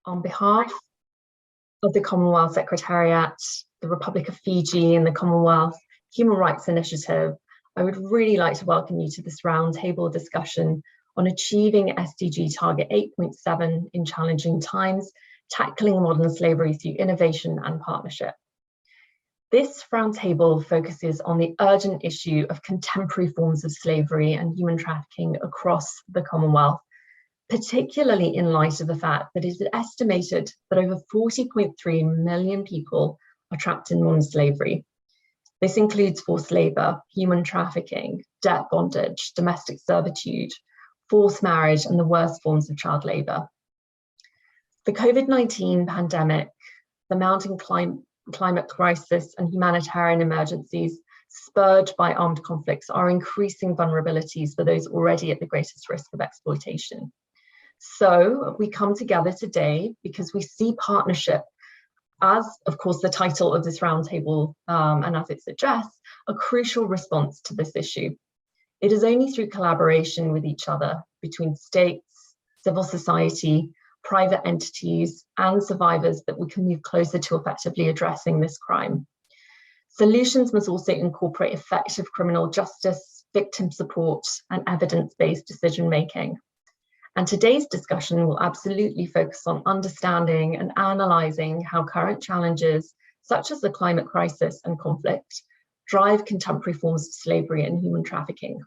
On behalf of the Commonwealth Secretariat, the Republic of Fiji and the Commonwealth Human Rights Initiative, I would really like to welcome you to this roundtable discussion on achieving SDG Target 8.7 in challenging times, tackling modern slavery through innovation and partnership. This roundtable focuses on the urgent issue of contemporary forms of slavery and human trafficking across the Commonwealth, particularly in light of the fact that it is estimated that over 40.3 million people are trapped in modern slavery. This includes forced labour, human trafficking, debt bondage, domestic servitude, forced marriage, and the worst forms of child labour. The COVID-19 pandemic, the mounting climate crisis, and humanitarian emergencies spurred by armed conflicts are increasing vulnerabilities for those already at the greatest risk of exploitation. So we come together today because we see partnership as, of course, the title of this roundtable and as it suggests, a crucial response to this issue. It is only through collaboration with each other between states, civil society, private entities, and survivors that we can move closer to effectively addressing this crime. Solutions must also incorporate effective criminal justice, victim support, and evidence-based decision-making. And today's discussion will absolutely focus on understanding and analysing how current challenges, such as the climate crisis and conflict, drive contemporary forms of slavery and human trafficking.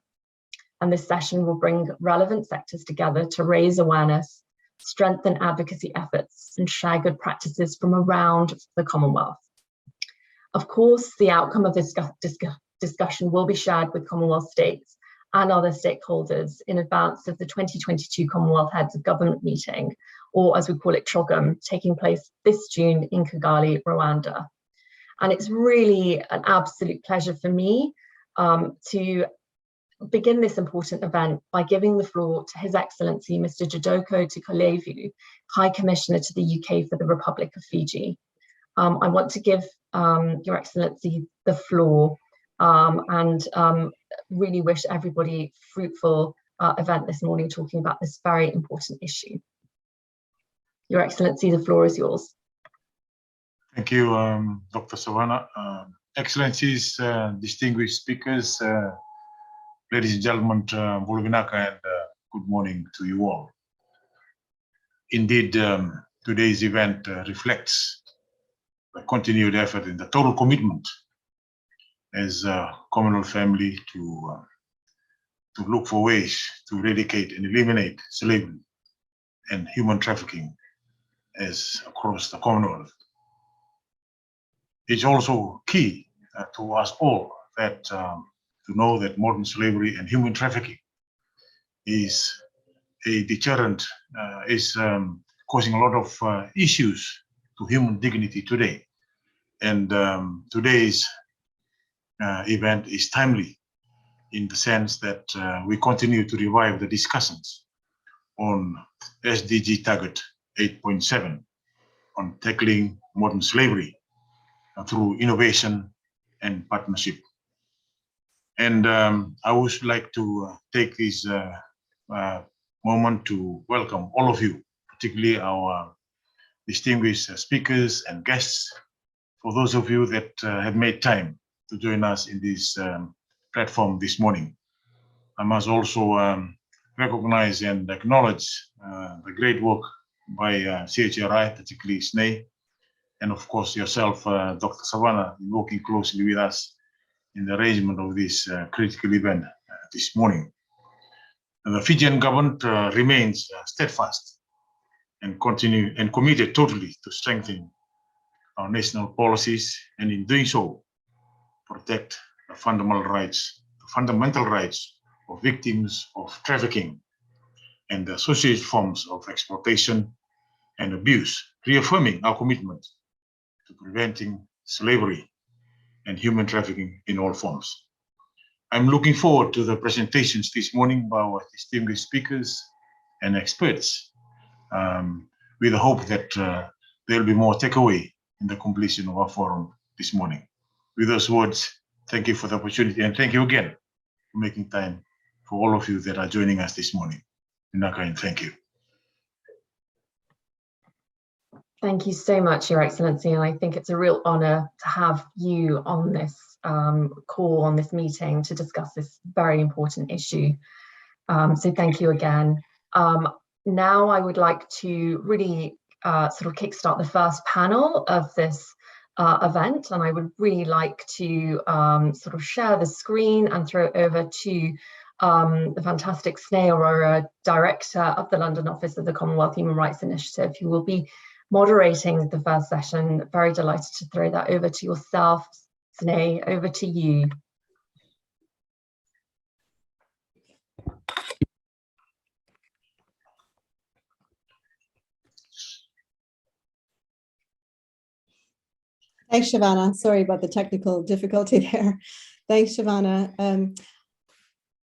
And this session will bring relevant sectors together to raise awareness, strengthen advocacy efforts, and share good practices from around the Commonwealth. Of course, the outcome of this discussion will be shared with Commonwealth States and other stakeholders in advance of the 2022 Commonwealth Heads of Government meeting, or as we call it, CHOGM, taking place this June in Kigali, Rwanda. And it's really an absolute pleasure for me to begin this important event by giving the floor to His Excellency Mr. Jodoko Tukolevu, High Commissioner to the UK for the Republic of Fiji. I want to give Your Excellency the floor and really wish everybody fruitful event this morning talking about this very important issue. Your Excellency, the floor is yours. Thank you, Dr. Savannah. Excellencies, distinguished speakers, ladies and gentlemen, Volvinaka, and good morning to you all. Indeed, today's event reflects the continued effort and the total commitment as a Commonwealth family to look for ways to eradicate and eliminate slavery and human trafficking as across the Commonwealth. It's also key to us all that to know that modern slavery and human trafficking is a deterrent, is causing a lot of issues to human dignity today. And today's event is timely in the sense that we continue to revive the discussions on SDG Target 8.7 on tackling modern slavery through innovation and partnership. And I would like to take this moment to welcome all of you, particularly our distinguished speakers and guests, for those of you that have made time to join us in this platform this morning. I must also recognize and acknowledge the great work by CHRI, particularly SNE, and of course yourself, Dr. Savannah, working closely with us in the arrangement of this critical event this morning. And the Fijian government remains steadfast and committed totally to strengthen our national policies, and in doing so, protect the fundamental rights of victims of trafficking and the associated forms of exploitation and abuse, reaffirming our commitment to preventing slavery and human trafficking in all forms. I'm looking forward to the presentations this morning by our distinguished speakers and experts, with the hope that there will be more takeaway in the completion of our forum this morning. With those words, thank you for the opportunity, and thank you again for making time for all of you that are joining us this morning. And thank you. Thank you so much, Your Excellency, and I think it's a real honour to have you on this call, on this meeting, to discuss this very important issue. So thank you again. Now I would like to really sort of kickstart the first panel of this event, and I would really like to sort of share the screen and throw it over to the fantastic Sneh Arora, Director of the London Office of the Commonwealth Human Rights Initiative, who will be moderating the first session. Very delighted to throw that over to yourself. Sneh, over to you. Thanks, Shavana. Sorry about the technical difficulty there. Thanks, Shavana.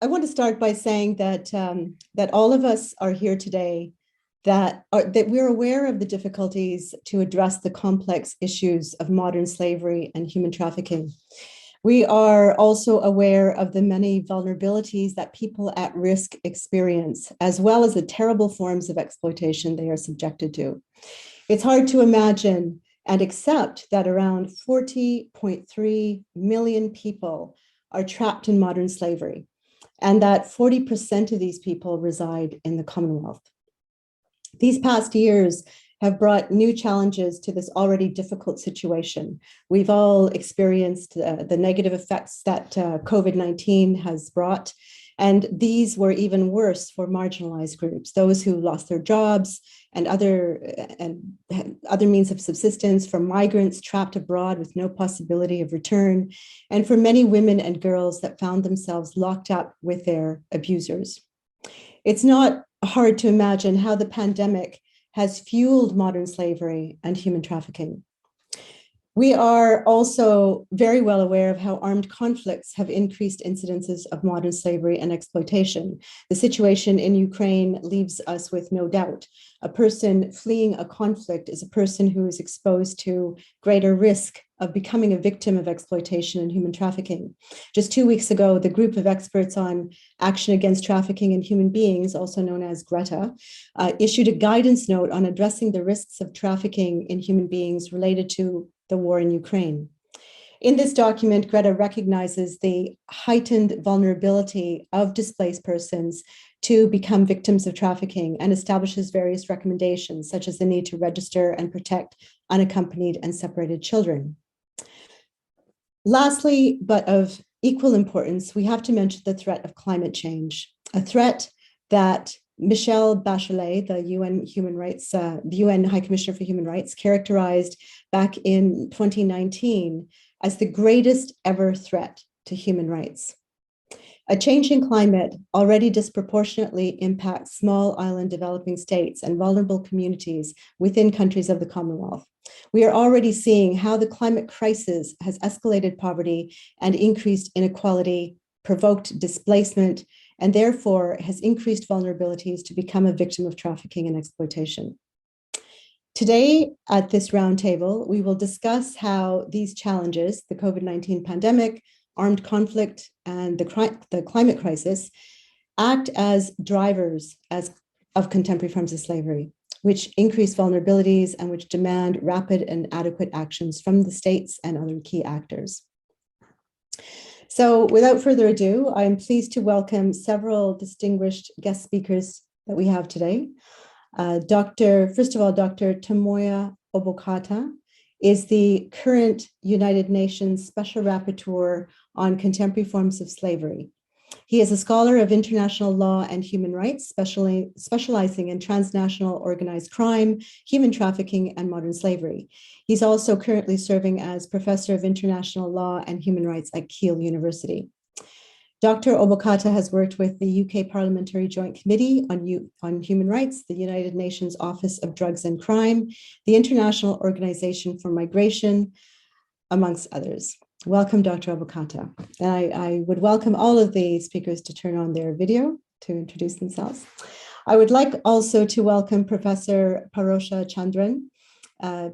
I want to start by saying that that all of us are here today, that we're aware of the difficulties to address the complex issues of modern slavery and human trafficking. We are also aware of the many vulnerabilities that people at risk experience, as well as the terrible forms of exploitation they are subjected to. It's hard to imagine and accept that around 40.3 million people are trapped in modern slavery, and that 40% of these people reside in the Commonwealth. These past years have brought new challenges to this already difficult situation. We've all experienced the negative effects that COVID-19 has brought, and these were even worse for marginalized groups, those who lost their jobs and other means of subsistence, for migrants trapped abroad with no possibility of return, and for many women and girls that found themselves locked up with their abusers. It's not hard to imagine how the pandemic has fueled modern slavery and human trafficking. We are also very well aware of how armed conflicts have increased incidences of modern slavery and exploitation. The situation in Ukraine leaves us with no doubt. A person fleeing a conflict is a person who is exposed to greater risk of becoming a victim of exploitation and human trafficking. Just 2 weeks ago, the group of experts on action against trafficking in human beings, also known as GRETA, issued a guidance note on addressing the risks of trafficking in human beings related to the war in Ukraine. In this document, GRETA recognizes the heightened vulnerability of displaced persons to become victims of trafficking and establishes various recommendations, such as the need to register and protect unaccompanied and separated children. Lastly, but of equal importance, we have to mention the threat of climate change, a threat that Michelle Bachelet, the UN High Commissioner for Human Rights, characterized back in 2019 as the greatest ever threat to human rights. A changing climate already disproportionately impacts small island developing states and vulnerable communities within countries of the Commonwealth. We are already seeing how the climate crisis has escalated poverty and increased inequality, provoked displacement, and therefore has increased vulnerabilities to become a victim of trafficking and exploitation. Today at this roundtable, we will discuss how these challenges, the COVID-19 pandemic, armed conflict, and the climate crisis, act as drivers of contemporary forms of slavery, which increase vulnerabilities and which demand rapid and adequate actions from the states and other key actors. So without further ado, I'm pleased to welcome several distinguished guest speakers that we have today. First of all, Dr. Tomoya Obokata is the current United Nations Special Rapporteur on Contemporary Forms of Slavery. He is a scholar of international law and human rights, specializing in transnational organized crime, human trafficking, and modern slavery. He's also currently serving as Professor of International Law and Human Rights at Keele University. Dr. Obokata has worked with the UK Parliamentary Joint Committee on Human Rights, the United Nations Office of Drugs and Crime, the International Organization for Migration, amongst others. Welcome, Dr. Obokata. I would welcome all of the speakers to turn on their video to introduce themselves. I would like also to welcome Professor Parosha Chandran.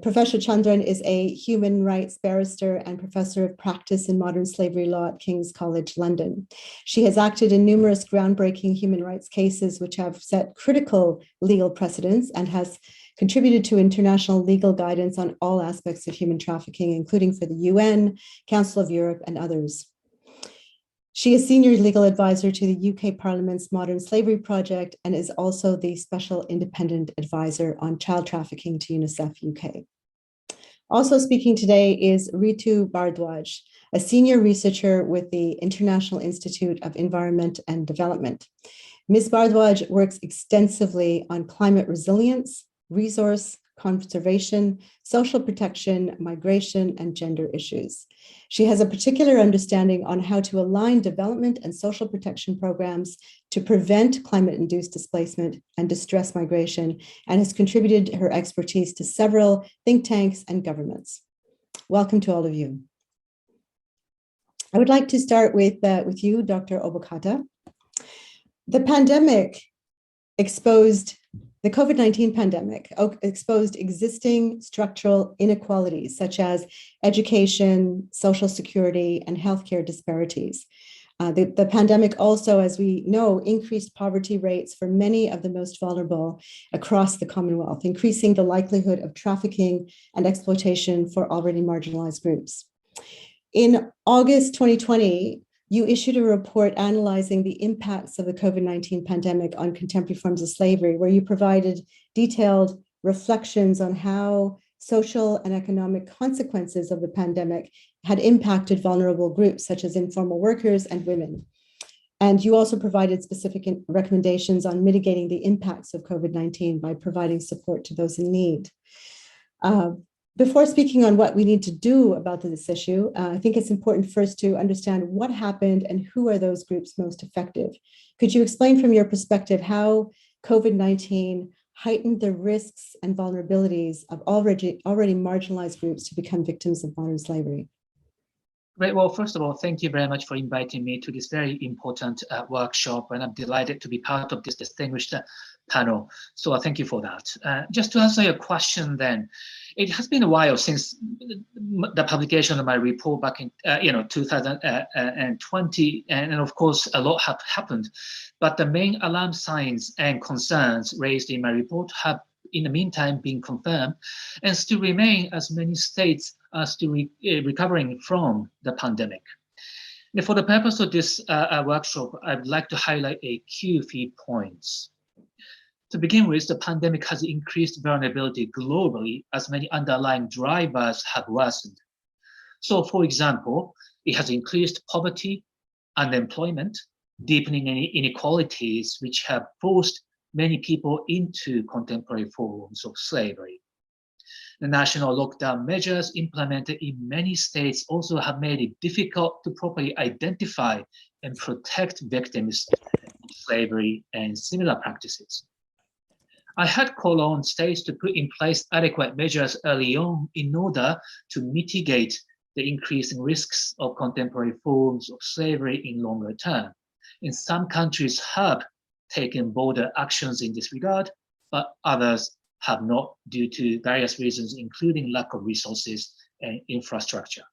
Professor Chandran is a human rights barrister and professor of practice in modern slavery law at King's College London. She has acted in numerous groundbreaking human rights cases which have set critical legal precedents and has contributed to international legal guidance on all aspects of human trafficking, including for the UN, Council of Europe, and others. She is senior legal advisor to the UK Parliament's Modern Slavery Project and is also the special independent advisor on child trafficking to UNICEF UK. Also speaking today is Ritu Bhardwaj, a senior researcher with the International Institute of Environment and Development. Ms. Bhardwaj works extensively on climate resilience, resource conservation, social protection, migration, and gender issues. She has a particular understanding on how to align development and social protection programs to prevent climate-induced displacement and distress migration, and has contributed her expertise to several think tanks and governments. Welcome to all of you. I would like to start with you, Dr. Obokata. The COVID-19 pandemic exposed existing structural inequalities such as education, social security, and healthcare disparities. The pandemic also, as we know, increased poverty rates for many of the most vulnerable across the Commonwealth, increasing the likelihood of trafficking and exploitation for already marginalized groups. In August 2020, you issued a report analyzing the impacts of the COVID-19 pandemic on contemporary forms of slavery, where you provided detailed reflections on how social and economic consequences of the pandemic had impacted vulnerable groups such as informal workers and women. And you also provided specific recommendations on mitigating the impacts of COVID-19 by providing support to those in need. Before speaking on what we need to do about this issue, I think it's important first to understand what happened and who are those groups most effective. Could you explain from your perspective how COVID-19 heightened the risks and vulnerabilities of already marginalized groups to become victims of modern slavery? Great. Well, first of all, thank you very much for inviting me to this very important workshop, and I'm delighted to be part of this distinguished panel. So thank you for that. Just to answer your question then, it has been a while since the publication of my report back in 2020, and of course a lot have happened, but the main alarm signs and concerns raised in my report have in the meantime been confirmed and still remain, as many states are still recovering from the pandemic. And for the purpose of this workshop, I'd like to highlight a few key points. To begin with, the pandemic has increased vulnerability globally as many underlying drivers have worsened. So, for example, it has increased poverty, unemployment, deepening inequalities, which have forced many people into contemporary forms of slavery. The national lockdown measures implemented in many states also have made it difficult to properly identify and protect victims of slavery and similar practices. I had called on states to put in place adequate measures early on in order to mitigate the increasing risks of contemporary forms of slavery in longer term. And some countries have taken bolder actions in this regard, but others have not due to various reasons, including lack of resources and infrastructure.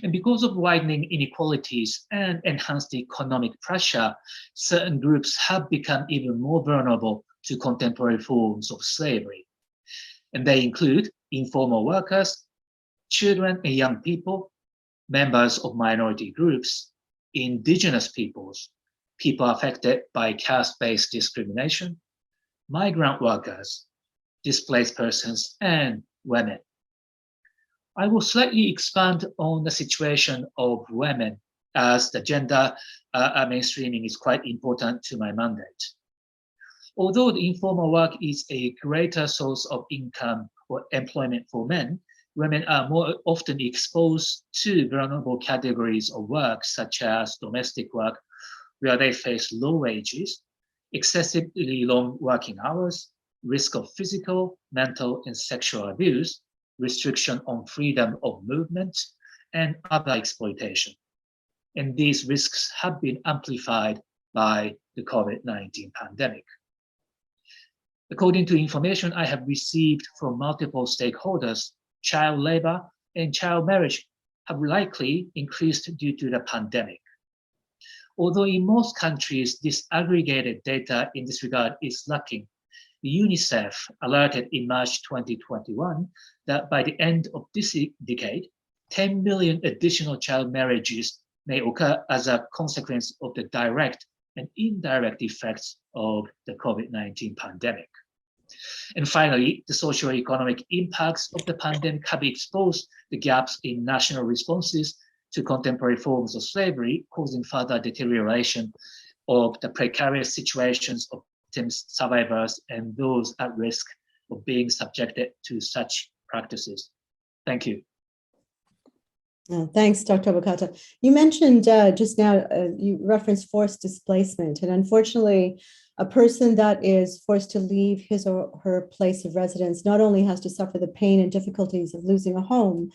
And because of widening inequalities and enhanced economic pressure, certain groups have become even more vulnerable to contemporary forms of slavery. And they include informal workers, children and young people, members of minority groups, indigenous peoples, people affected by caste-based discrimination, migrant workers, displaced persons, and women. I will slightly expand on the situation of women, as the gender mainstreaming is quite important to my mandate. Although the informal work is a greater source of income or employment for men, women are more often exposed to vulnerable categories of work, such as domestic work, where they face low wages, excessively long working hours, risk of physical, mental, and sexual abuse, restriction on freedom of movement, and other exploitation. And these risks have been amplified by the COVID-19 pandemic. According to information I have received from multiple stakeholders, child labor and child marriage have likely increased due to the pandemic. Although in most countries, disaggregated data in this regard is lacking, the UNICEF alerted in March 2021 that by the end of this decade, 10 million additional child marriages may occur as a consequence of the direct and indirect effects of the COVID-19 pandemic. And finally, the socio-economic impacts of the pandemic have exposed the gaps in national responses to contemporary forms of slavery, causing further deterioration of the precarious situations of victims, survivors, and those at risk of being subjected to such practices. Thank you. Thanks, Dr. Obokata. You mentioned just now, you referenced forced displacement, and unfortunately, a person that is forced to leave his or her place of residence not only has to suffer the pain and difficulties of losing a home,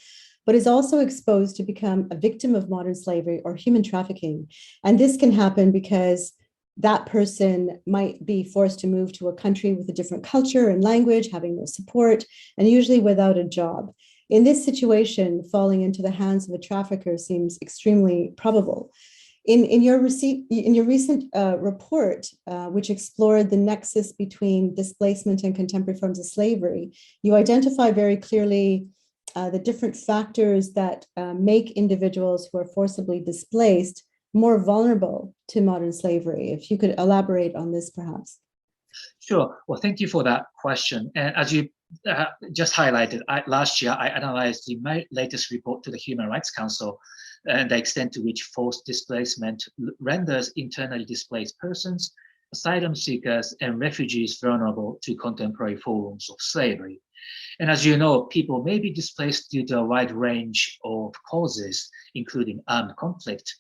but is also exposed to become a victim of modern slavery or human trafficking. And this can happen because that person might be forced to move to a country with a different culture and language, having no support, and usually without a job. In this situation, falling into the hands of a trafficker seems extremely probable. In your recent report, which explored the nexus between displacement and contemporary forms of slavery, you identify very clearly the different factors that make individuals who are forcibly displaced more vulnerable to modern slavery. If you could elaborate on this, perhaps. Sure. Well, thank you for that question. And as you just highlighted, last year I analyzed my latest report to the Human Rights Council and the extent to which forced displacement renders internally displaced persons, asylum seekers, and refugees vulnerable to contemporary forms of slavery. And as you know, people may be displaced due to a wide range of causes, including armed conflict,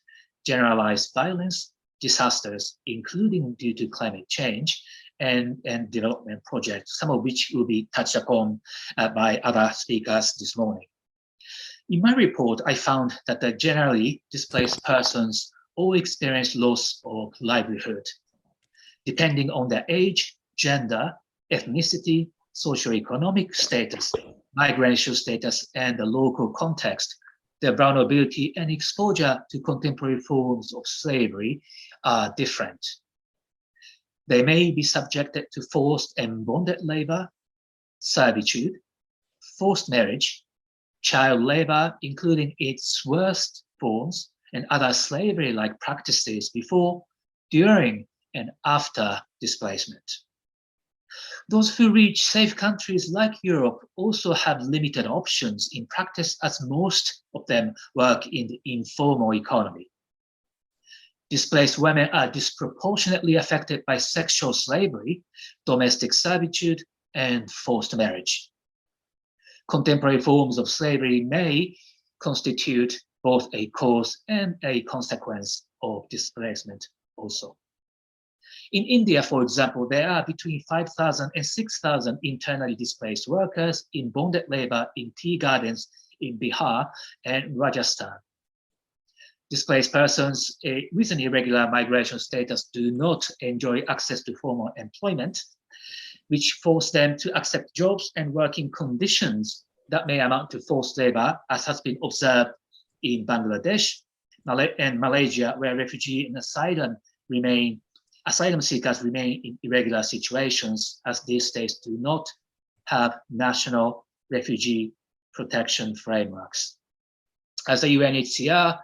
generalized violence, disasters, including due to climate change, and development projects, some of which will be touched upon by other speakers this morning. In my report, I found that the generally displaced persons all experience loss of livelihood, depending on their age, gender, ethnicity, socioeconomic status, migration status, and the local context. Their vulnerability and exposure to contemporary forms of slavery are different. They may be subjected to forced and bonded labor, servitude, forced marriage, child labor, including its worst forms, and other slavery-like practices before, during, and after displacement. Those who reach safe countries like Europe also have limited options in practice, as most of them work in the informal economy. Displaced women are disproportionately affected by sexual slavery, domestic servitude, and forced marriage. Contemporary forms of slavery may constitute both a cause and a consequence of displacement also. In India, for example, there are between 5,000 and 6,000 internally displaced workers in bonded labor in tea gardens in Bihar and Rajasthan. Displaced persons with an irregular migration status do not enjoy access to formal employment, which force them to accept jobs and working conditions that may amount to forced labor, as has been observed in Bangladesh and Malaysia, where refugee and asylum seekers remain in irregular situations, as these states do not have national refugee protection frameworks. As the UNHCR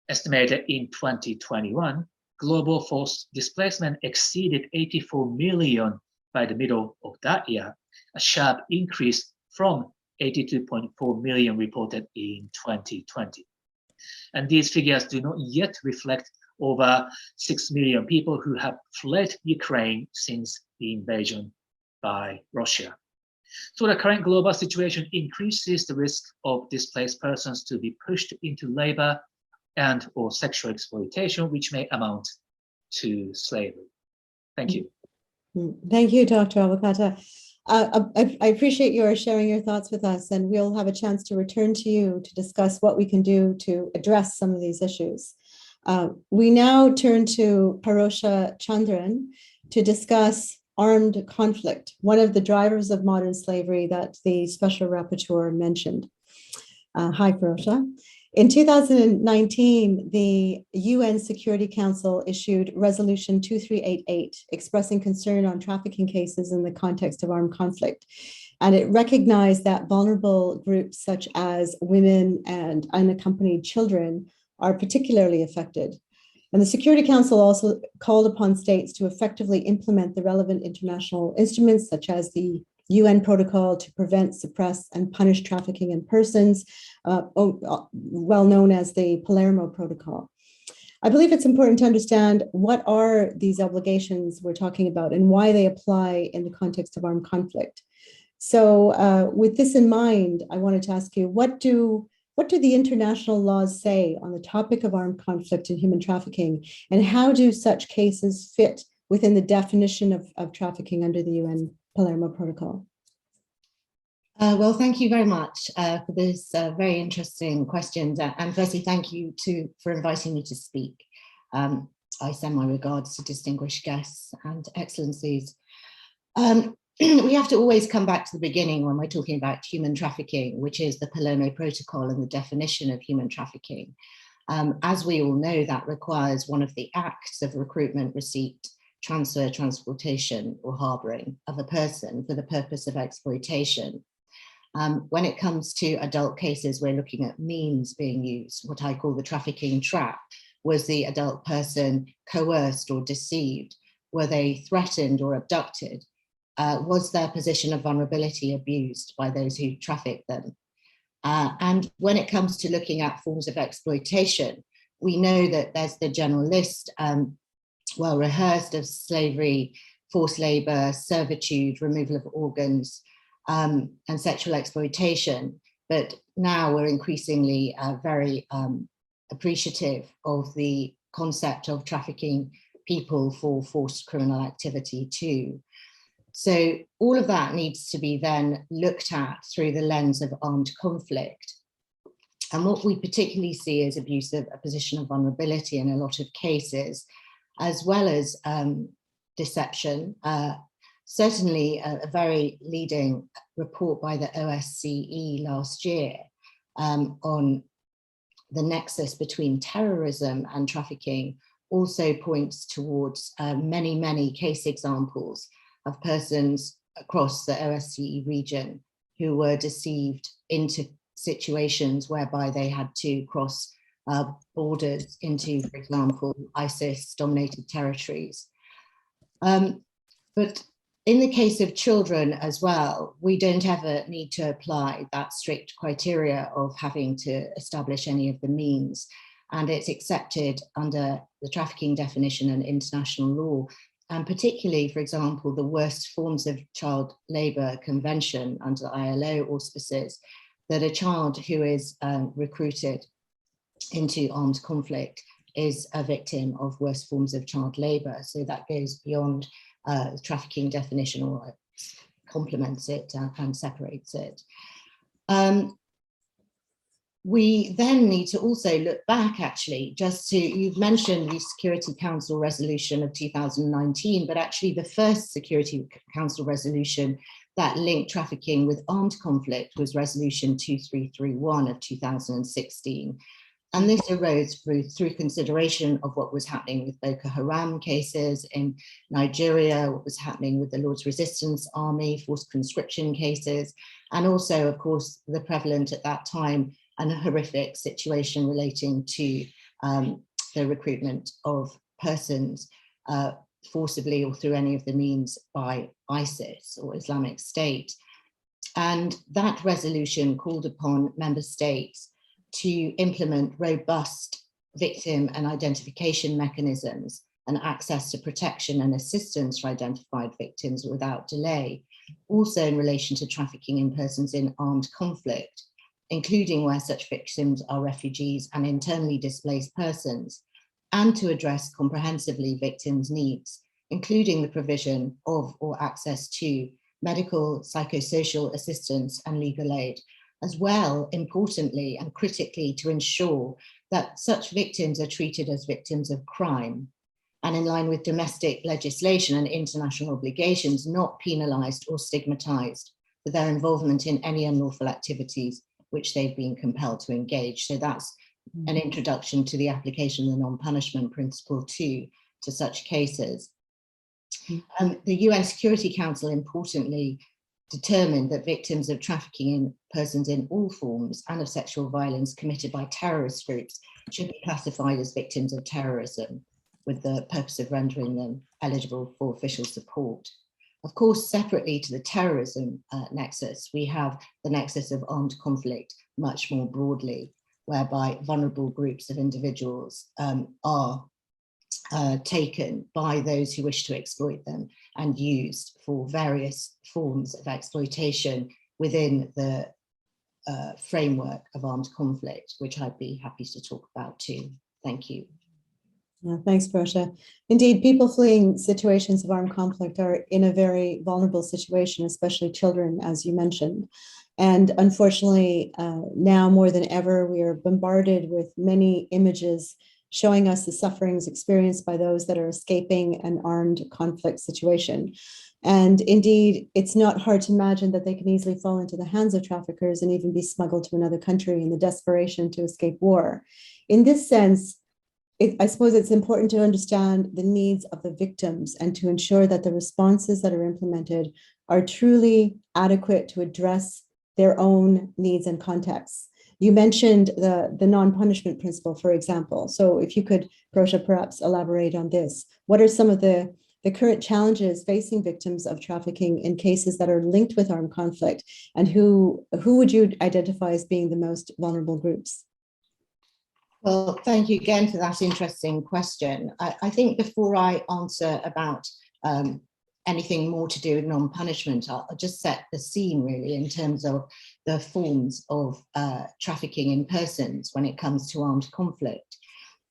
estimated in 2021, global forced displacement exceeded 84 million by the middle of that year, a sharp increase from 82.4 million reported in 2020. And these figures do not yet reflect over 6 million people who have fled Ukraine since the invasion by Russia. So the current global situation increases the risk of displaced persons to be pushed into labor and or sexual exploitation, which may amount to slavery. Thank you. Thank you, Dr. Obokata. I appreciate your sharing your thoughts with us, and we'll have a chance to return to you to discuss what we can do to address some of these issues. We now turn to Parosha Chandran to discuss armed conflict, one of the drivers of modern slavery that the Special Rapporteur mentioned. Hi, Parosha. In 2019, the UN Security Council issued Resolution 2388, expressing concern on trafficking cases in the context of armed conflict. And it recognized that vulnerable groups such as women and unaccompanied children are particularly affected. And the Security Council also called upon states to effectively implement the relevant international instruments, such as the UN protocol to prevent, suppress, and punish trafficking in persons, well known as the Palermo Protocol. I believe it's important to understand what are these obligations we're talking about and why they apply in the context of armed conflict. So with this in mind, I wanted to ask you, what do the international laws say on the topic of armed conflict and human trafficking, and how do such cases fit within the definition of trafficking under the UN Palermo Protocol? Well, thank you very much for this very interesting questions. And firstly, thank you for inviting me to speak. I send my regards to distinguished guests and excellencies. We have to always come back to the beginning when we're talking about human trafficking, which is the Palermo Protocol and the definition of human trafficking. As we all know, that requires one of the acts of recruitment, receipt, transfer, transportation, or harboring of a person for the purpose of exploitation. When it comes to adult cases, we're looking at means being used. What I call the trafficking trap. Was the adult person coerced or deceived? Were they threatened or abducted? Was their position of vulnerability abused by those who trafficked them? And when it comes to looking at forms of exploitation, we know that there's the general list, well rehearsed, of slavery, forced labor, servitude, removal of organs, and sexual exploitation. But now we're increasingly very appreciative of the concept of trafficking people for forced criminal activity too. So all of that needs to be then looked at through the lens of armed conflict. And what we particularly see is abuse of a position of vulnerability in a lot of cases, as well as deception. Certainly a very leading report by the OSCE last year on the nexus between terrorism and trafficking also points towards many, many case examples of persons across the OSCE region who were deceived into situations whereby they had to cross borders into, for example, ISIS-dominated territories. But in the case of children as well, we don't ever need to apply that strict criteria of having to establish any of the means. And it's accepted under the trafficking definition and international law. And particularly, for example, the worst forms of child labor convention under the ILO auspices, that a child who is recruited into armed conflict is a victim of worst forms of child labor. So that goes beyond the trafficking definition, or complements it and separates it. We then need to also look back, actually, just to, you've mentioned the Security Council resolution of 2019, but actually the first Security Council resolution that linked trafficking with armed conflict was resolution 2331 of 2016. And this arose through consideration of what was happening with Boko Haram cases in Nigeria, what was happening with the Lord's Resistance Army, forced conscription cases, and also, of course, the prevalent at that time and a horrific situation relating to the recruitment of persons forcibly or through any of the means by ISIS or Islamic State. And that resolution called upon member states to implement robust victim and identification mechanisms and access to protection and assistance for identified victims without delay, also in relation to trafficking in persons in armed conflict, including where such victims are refugees and internally displaced persons, and to address comprehensively victims' needs, including the provision of or access to medical, psychosocial assistance and legal aid, as well, importantly and critically, to ensure that such victims are treated as victims of crime and in line with domestic legislation and international obligations, not penalized or stigmatized for their involvement in any unlawful activities which they've been compelled to engage. So that's an introduction to the application of the non-punishment principle to such cases. The UN Security Council importantly determined that victims of trafficking in persons in all forms and of sexual violence committed by terrorist groups should be classified as victims of terrorism, with the purpose of rendering them eligible for official support. Of course, separately to the terrorism nexus, we have the nexus of armed conflict much more broadly, whereby vulnerable groups of individuals are taken by those who wish to exploit them and used for various forms of exploitation within the framework of armed conflict, which I'd be happy to talk about too. Thank you. Yeah, thanks, Portia. Indeed, people fleeing situations of armed conflict are in a very vulnerable situation, especially children, as you mentioned. And unfortunately, now more than ever, we are bombarded with many images showing us the sufferings experienced by those that are escaping an armed conflict situation. And indeed, it's not hard to imagine that they can easily fall into the hands of traffickers and even be smuggled to another country in the desperation to escape war. In this sense, I suppose it's important to understand the needs of the victims and to ensure that the responses that are implemented are truly adequate to address their own needs and contexts. You mentioned the non-punishment principle, for example. So if you could, Portia, perhaps elaborate on this. What are some of the current challenges facing victims of trafficking in cases that are linked with armed conflict, and who would you identify as being the most vulnerable groups? Well, thank you again for that interesting question. I think before I answer about anything more to do with non-punishment, I'll just set the scene really in terms of the forms of trafficking in persons when it comes to armed conflict.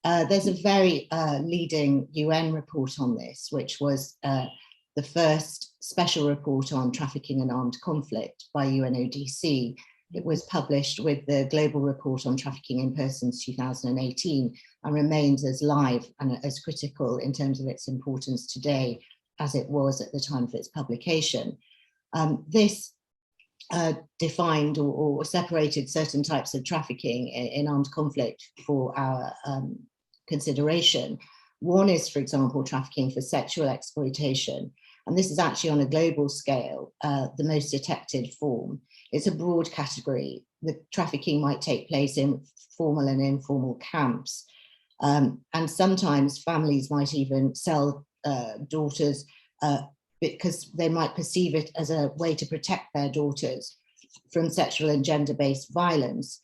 There's a very leading UN report on this, which was the first special report on trafficking and armed conflict by UNODC. It was published with the Global Report on Trafficking in Persons 2018 and remains as live and as critical in terms of its importance today as it was at the time of its publication. This defined or separated certain types of trafficking in armed conflict for our consideration. One is, for example, trafficking for sexual exploitation. And this is actually on a global scale, the most detected form. It's a broad category. The trafficking might take place in formal and informal camps. And sometimes families might even sell daughters because they might perceive it as a way to protect their daughters from sexual and gender-based violence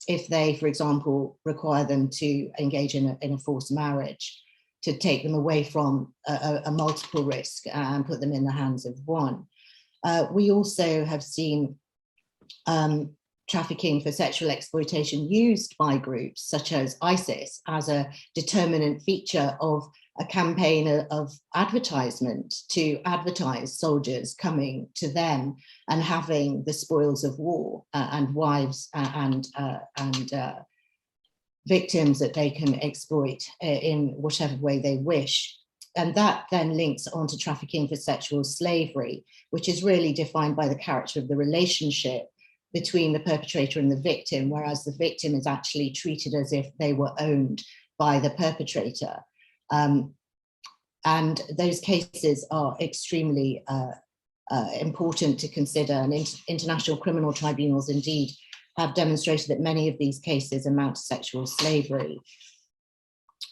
if they, for example, require them to engage in a forced marriage, to take them away from a multiple risk and put them in the hands of one. We also have seen trafficking for sexual exploitation used by groups such as ISIS as a determinant feature of a campaign of advertisement to advertise soldiers coming to them and having the spoils of war and wives and victims that they can exploit in whatever way they wish. And that then links onto trafficking for sexual slavery, which is really defined by the character of the relationship between the perpetrator and the victim, whereas the victim is actually treated as if they were owned by the perpetrator. And those cases are extremely important to consider, and international criminal tribunals indeed have demonstrated that many of these cases amount to sexual slavery.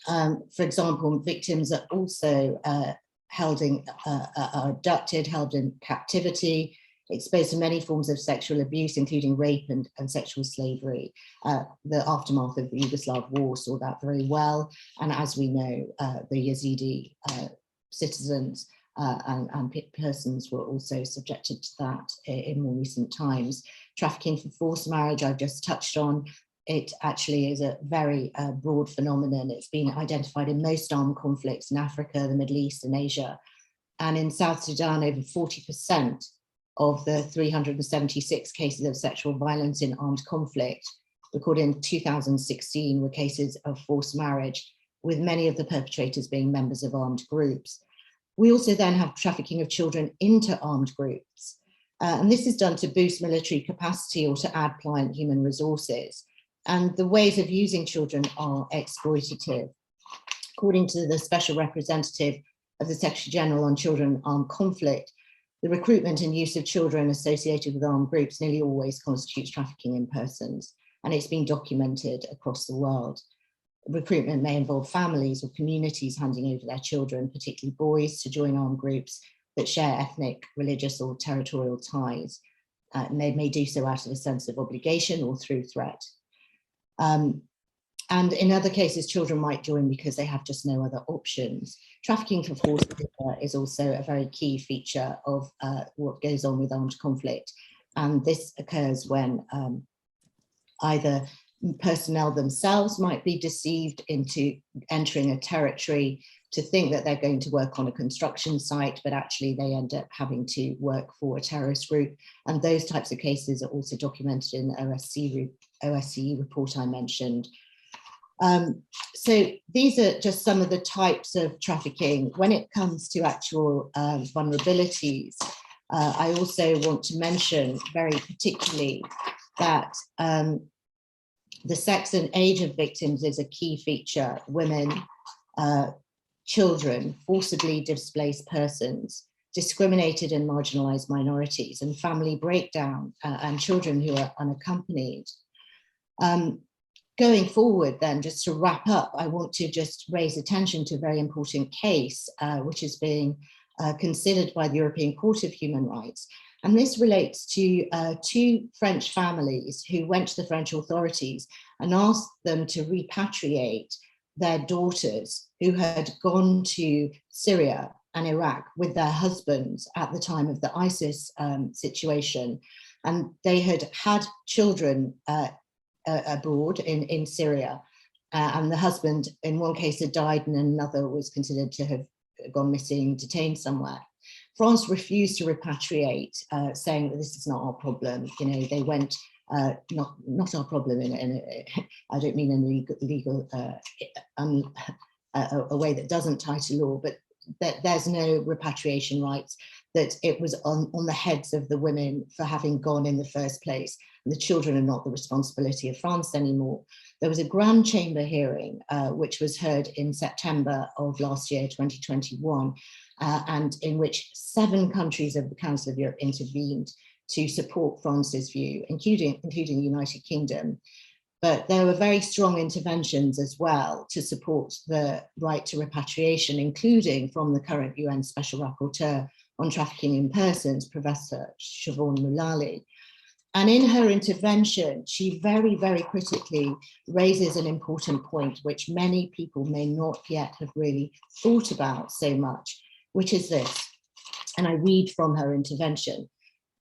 For example, victims are also are abducted, held in captivity, exposed to many forms of sexual abuse, including rape and sexual slavery. The aftermath of the Yugoslav war saw that very well. And as we know, the Yazidi citizens and persons were also subjected to that in more recent times. Trafficking for forced marriage, I've just touched on. It actually is a very broad phenomenon. It's been identified in most armed conflicts in Africa, the Middle East, and Asia. And in South Sudan, over 40% of the 376 cases of sexual violence in armed conflict recorded in 2016 were cases of forced marriage, with many of the perpetrators being members of armed groups. We also then have trafficking of children into armed groups. And this is done to boost military capacity or to add pliant human resources. And the ways of using children are exploitative. According to the Special Representative of the Secretary General on Children and Armed Conflict, the recruitment and use of children associated with armed groups nearly always constitutes trafficking in persons, and it's been documented across the world. Recruitment may involve families or communities handing over their children, particularly boys, to join armed groups that share ethnic, religious, or territorial ties. And they may do so out of a sense of obligation or through threat. And in other cases, children might join because they have just no other options. Trafficking for forced labor is also a very key feature of what goes on with armed conflict. And this occurs when either personnel themselves might be deceived into entering a territory to think that they're going to work on a construction site, but actually they end up having to work for a terrorist group. And those types of cases are also documented in the OSCE report I mentioned. So these are just some of the types of trafficking. When it comes to actual vulnerabilities, I also want to mention very particularly that the sex and age of victims is a key feature. Women, children, forcibly displaced persons, discriminated and marginalized minorities, and family breakdown, and children who are unaccompanied. Going forward then, just to wrap up, I want to just raise attention to a very important case, which is being considered by the European Court of Human Rights. And this relates to two French families who went to the French authorities and asked them to repatriate their daughters who had gone to Syria and Iraq with their husbands at the time of the ISIS situation. And they had had children abroad in Syria. And the husband, in one case, had died and another was considered to have gone missing, detained somewhere. France refused to repatriate, saying that this is not our problem. You know, they went, not our problem, I don't mean in legal a way that doesn't tie to law, but that there's no repatriation rights, that it was on the heads of the women for having gone in the first place. And the children are not the responsibility of France anymore. There was a Grand Chamber hearing, which was heard in September of last year, 2021, and in which 7 countries of the Council of Europe intervened to support France's view, including the United Kingdom. But there were very strong interventions as well to support the right to repatriation, including from the current UN Special Rapporteur on Trafficking in Persons, Professor Siobhan Mullally. And in her intervention, she very, very critically raises an important point, which many people may not yet have really thought about so much, which is this, and I read from her intervention.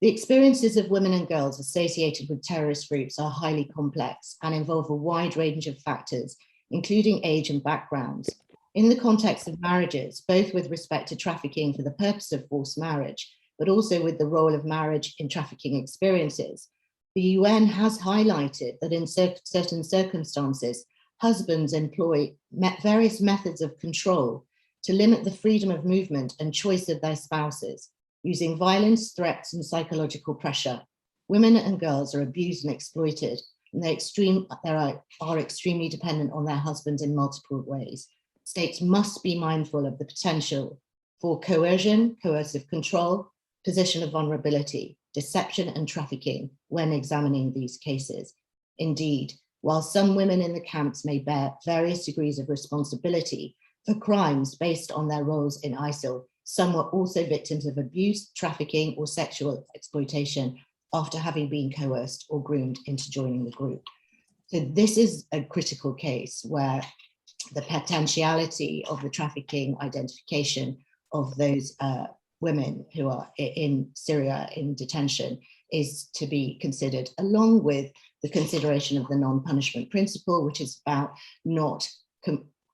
The experiences of women and girls associated with terrorist groups are highly complex and involve a wide range of factors, including age and backgrounds. In the context of marriages, both with respect to trafficking for the purpose of forced marriage, but also with the role of marriage in trafficking experiences, the UN has highlighted that in certain circumstances, husbands employ various methods of control to limit the freedom of movement and choice of their spouses, using violence, threats, and psychological pressure. Women and girls are abused and exploited, and they are extremely dependent on their husbands in multiple ways. States must be mindful of the potential for coercion, coercive control, position of vulnerability, deception, and trafficking when examining these cases. Indeed, while some women in the camps may bear various degrees of responsibility for crimes based on their roles in ISIL, some were also victims of abuse, trafficking, or sexual exploitation after having been coerced or groomed into joining the group. So this is a critical case where the potentiality of the trafficking identification of those women who are in Syria in detention is to be considered, along with the consideration of the non-punishment principle, which is about not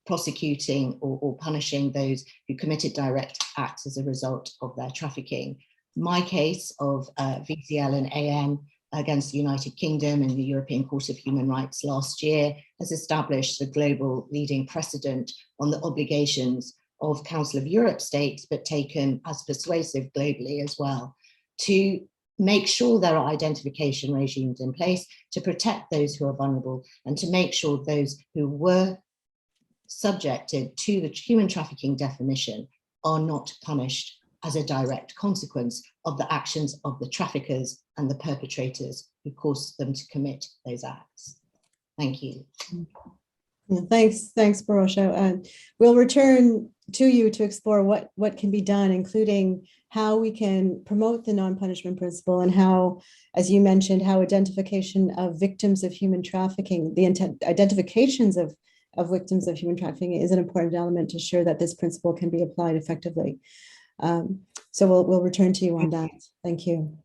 prosecuting or punishing those who committed direct acts as a result of their trafficking. My case of VCL and AN against the United Kingdom in the European Court of Human Rights last year has established the global leading precedent on the obligations of Council of Europe states, but taken as persuasive globally as well, to make sure there are identification regimes in place to protect those who are vulnerable and to make sure those who were subjected to the human trafficking definition are not punished as a direct consequence of the actions of the traffickers and the perpetrators who caused them to commit those acts. Thank you. Thanks, Parosha. We'll return to you to explore what can be done, including how we can promote the non-punishment principle and how, as you mentioned, how identification of victims of human trafficking, the identifications of victims of human trafficking is an important element to ensure that this principle can be applied effectively. So we'll return to you on that. Thank you.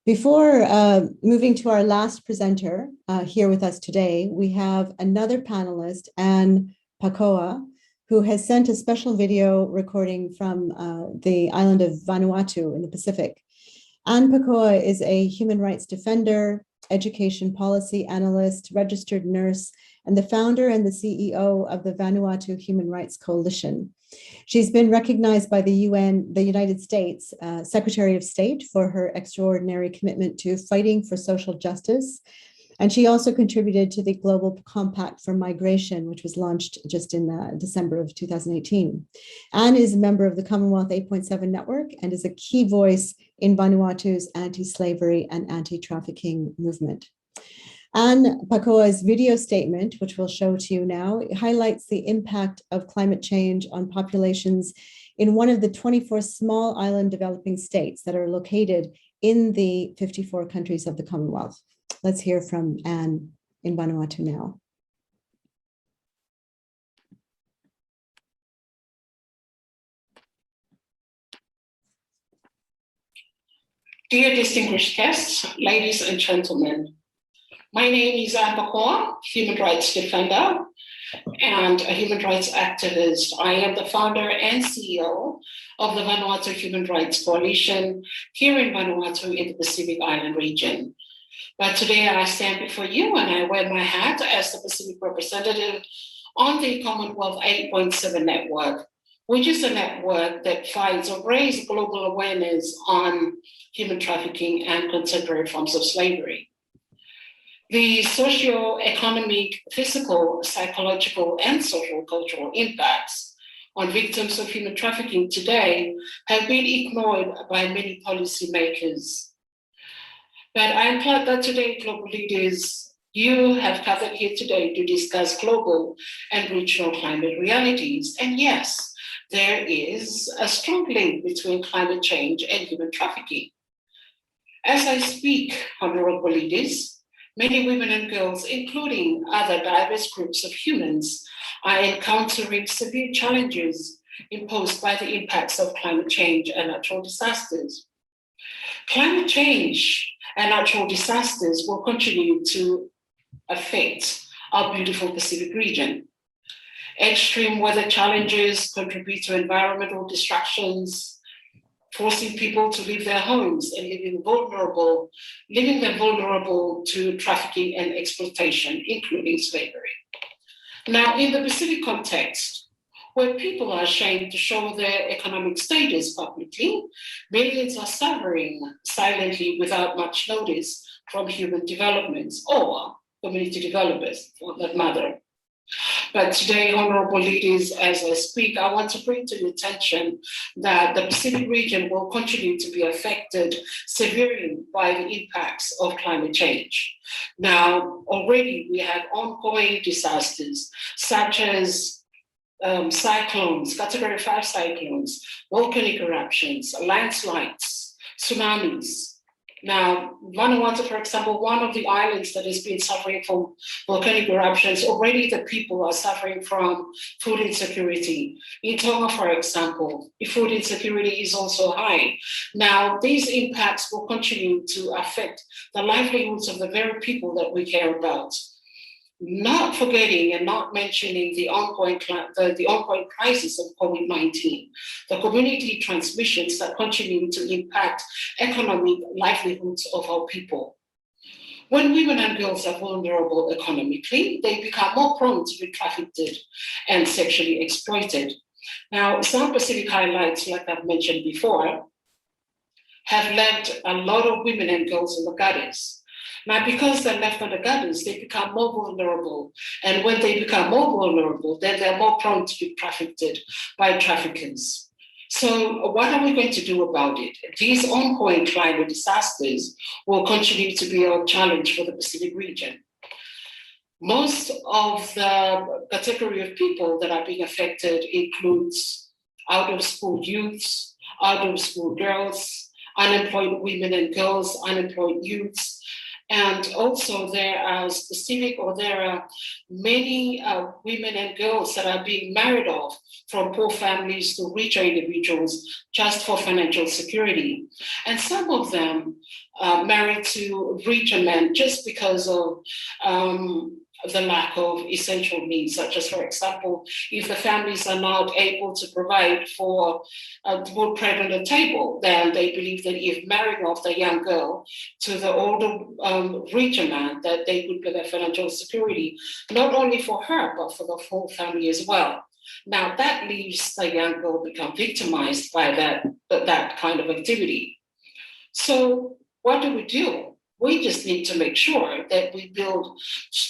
Before moving to our last presenter here with us today, we have another panelist, Anne Pakoa, who has sent a special video recording from the island of Vanuatu in the Pacific. Anne Pakoa is a human rights defender, education policy analyst, registered nurse, and the founder and the CEO of the Vanuatu Human Rights Coalition. She's been recognized by the UN, the United States Secretary of State, for her extraordinary commitment to fighting for social justice. And she also contributed to the Global Compact for Migration, which was launched just in December of 2018. Anne is a member of the Commonwealth 8.7 network and is a key voice in Vanuatu's anti-slavery and anti-trafficking movement. Anne Pakoa's video statement, which we'll show to you now, highlights the impact of climate change on populations in one of the 24 small island developing states that are located in the 54 countries of the Commonwealth. Let's hear from Anne in Vanuatu now. Dear distinguished guests, ladies and gentlemen, my name is Anne Pakoa, human rights defender and a human rights activist. I am the founder and CEO of the Vanuatu Human Rights Coalition here in Vanuatu in the Pacific Island region. But today I stand before you and I wear my hat as the Pacific representative on the Commonwealth 8.7 network, which is a network that fights or raises global awareness on human trafficking and contemporary forms of slavery. The socio-economic, physical, psychological, and social cultural impacts on victims of human trafficking today have been ignored by many policymakers. But I am glad that today, global leaders, you have gathered here today to discuss global and regional climate realities. And yes, there is a strong link between climate change and human trafficking. As I speak, honorable leaders, many women and girls, including other diverse groups of humans, are encountering severe challenges imposed by the impacts of climate change and natural disasters. Climate change and natural disasters will continue to affect our beautiful Pacific region. Extreme weather challenges contribute to environmental distractions, forcing people to leave their homes and leaving them vulnerable to trafficking and exploitation, including slavery. Now, in the Pacific context, where people are ashamed to show their economic status publicly, millions are suffering silently without much notice from human developments or community developers, for that matter. But today, honorable leaders, as I speak, I want to bring to your attention that the Pacific region will continue to be affected severely by the impacts of climate change. Now, already we have ongoing disasters such as cyclones, Category 5 cyclones, volcanic eruptions, landslides, tsunamis. Now, Vanuatu, for example, one of the islands that has been suffering from volcanic eruptions, already the people are suffering from food insecurity. In Tonga, for example, food insecurity is also high. Now, these impacts will continue to affect the livelihoods of the very people that we care about. Not forgetting and not mentioning the ongoing crisis of COVID-19, the community transmissions that continue to impact economic livelihoods of our people. When women and girls are vulnerable economically, they become more prone to be trafficked and sexually exploited. Now, some Pacific highlights, like I've mentioned before, have left a lot of women and girls in the gutters. Now, because they're left on the gutters, they become more vulnerable. And when they become more vulnerable, then they're more prone to be trafficked by traffickers. So what are we going to do about it? These ongoing climate disasters will continue to be a challenge for the Pacific region. Most of the category of people that are being affected includes out-of-school youths, out-of-school girls, unemployed women and girls, unemployed youths, and also there are many women and girls that are being married off from poor families to richer individuals just for financial security. And some of them are married to richer men just because of the lack of essential needs, such as, for example, if the families are not able to provide for put bread on the table, then they believe that if marrying off the young girl to the older, richer man, that they would give their financial security, not only for her, but for the whole family as well. Now that leaves the young girl become victimized by that kind of activity. So what do? We just need to make sure that we build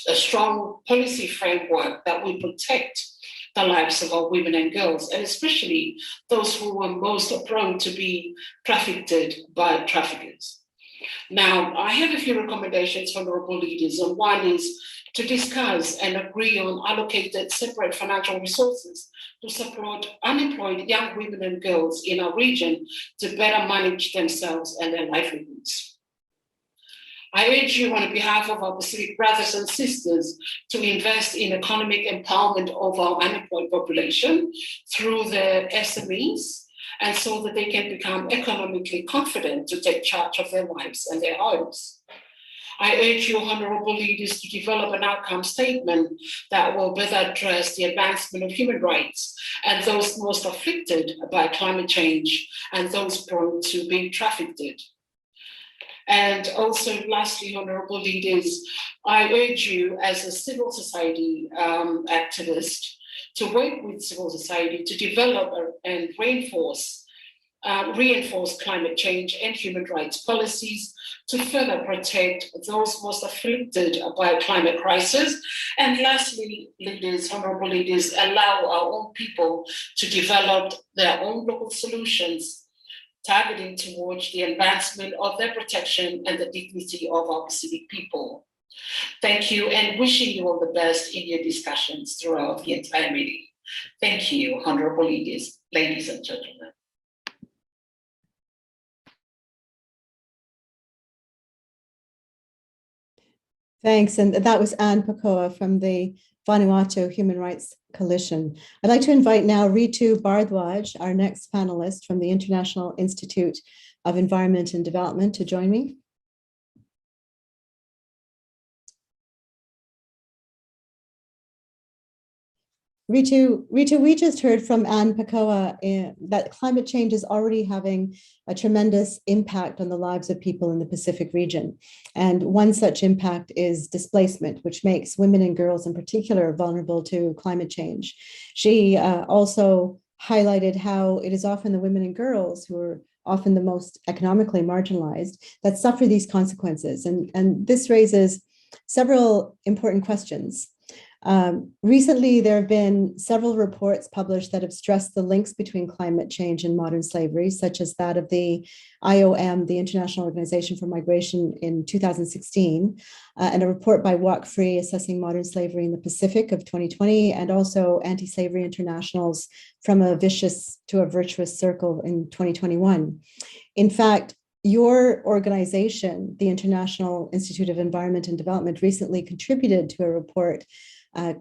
a strong policy framework that will protect the lives of our women and girls, and especially those who are most prone to be trafficked by traffickers. Now, I have a few recommendations from honorable leaders, and one is to discuss and agree on allocated separate financial resources to support unemployed young women and girls in our region to better manage themselves and their livelihoods. I urge you on behalf of our Pacific brothers and sisters to invest in economic empowerment of our unemployed population through the SMEs, and so that they can become economically confident to take charge of their lives and their homes. I urge you, honorable leaders, to develop an outcome statement that will better address the advancement of human rights and those most afflicted by climate change and those prone to being trafficked. And also, lastly, honorable leaders, I urge you as a civil society activist to work with civil society to develop and reinforce climate change and human rights policies to further protect those most afflicted by climate crisis. And lastly, leaders, honorable leaders, allow our own people to develop their own local solutions targeting towards the advancement of their protection and the dignity of our Pacific people. Thank you, and wishing you all the best in your discussions throughout the entire meeting. Thank you, honorable leaders, ladies and gentlemen. Thanks, and that was Anne Pakoa from the Vanuatu Human Rights Coalition. I'd like to invite now Ritu Bardwaj, our next panelist from the International Institute of Environment and Development, to join me. Ritu, we just heard from Anne Pakoa that climate change is already having a tremendous impact on the lives of people in the Pacific region. And one such impact is displacement, which makes women and girls in particular vulnerable to climate change. She also highlighted how it is often the women and girls who are often the most economically marginalized that suffer these consequences. And this raises several important questions. Recently, there have been several reports published that have stressed the links between climate change and modern slavery, such as that of the IOM, the International Organization for Migration, in 2016, and a report by Walk Free assessing modern slavery in the Pacific of 2020, and also Anti-Slavery International's From a Vicious to a Virtuous Circle in 2021. In fact, your organization, the International Institute of Environment and Development, recently contributed to a report,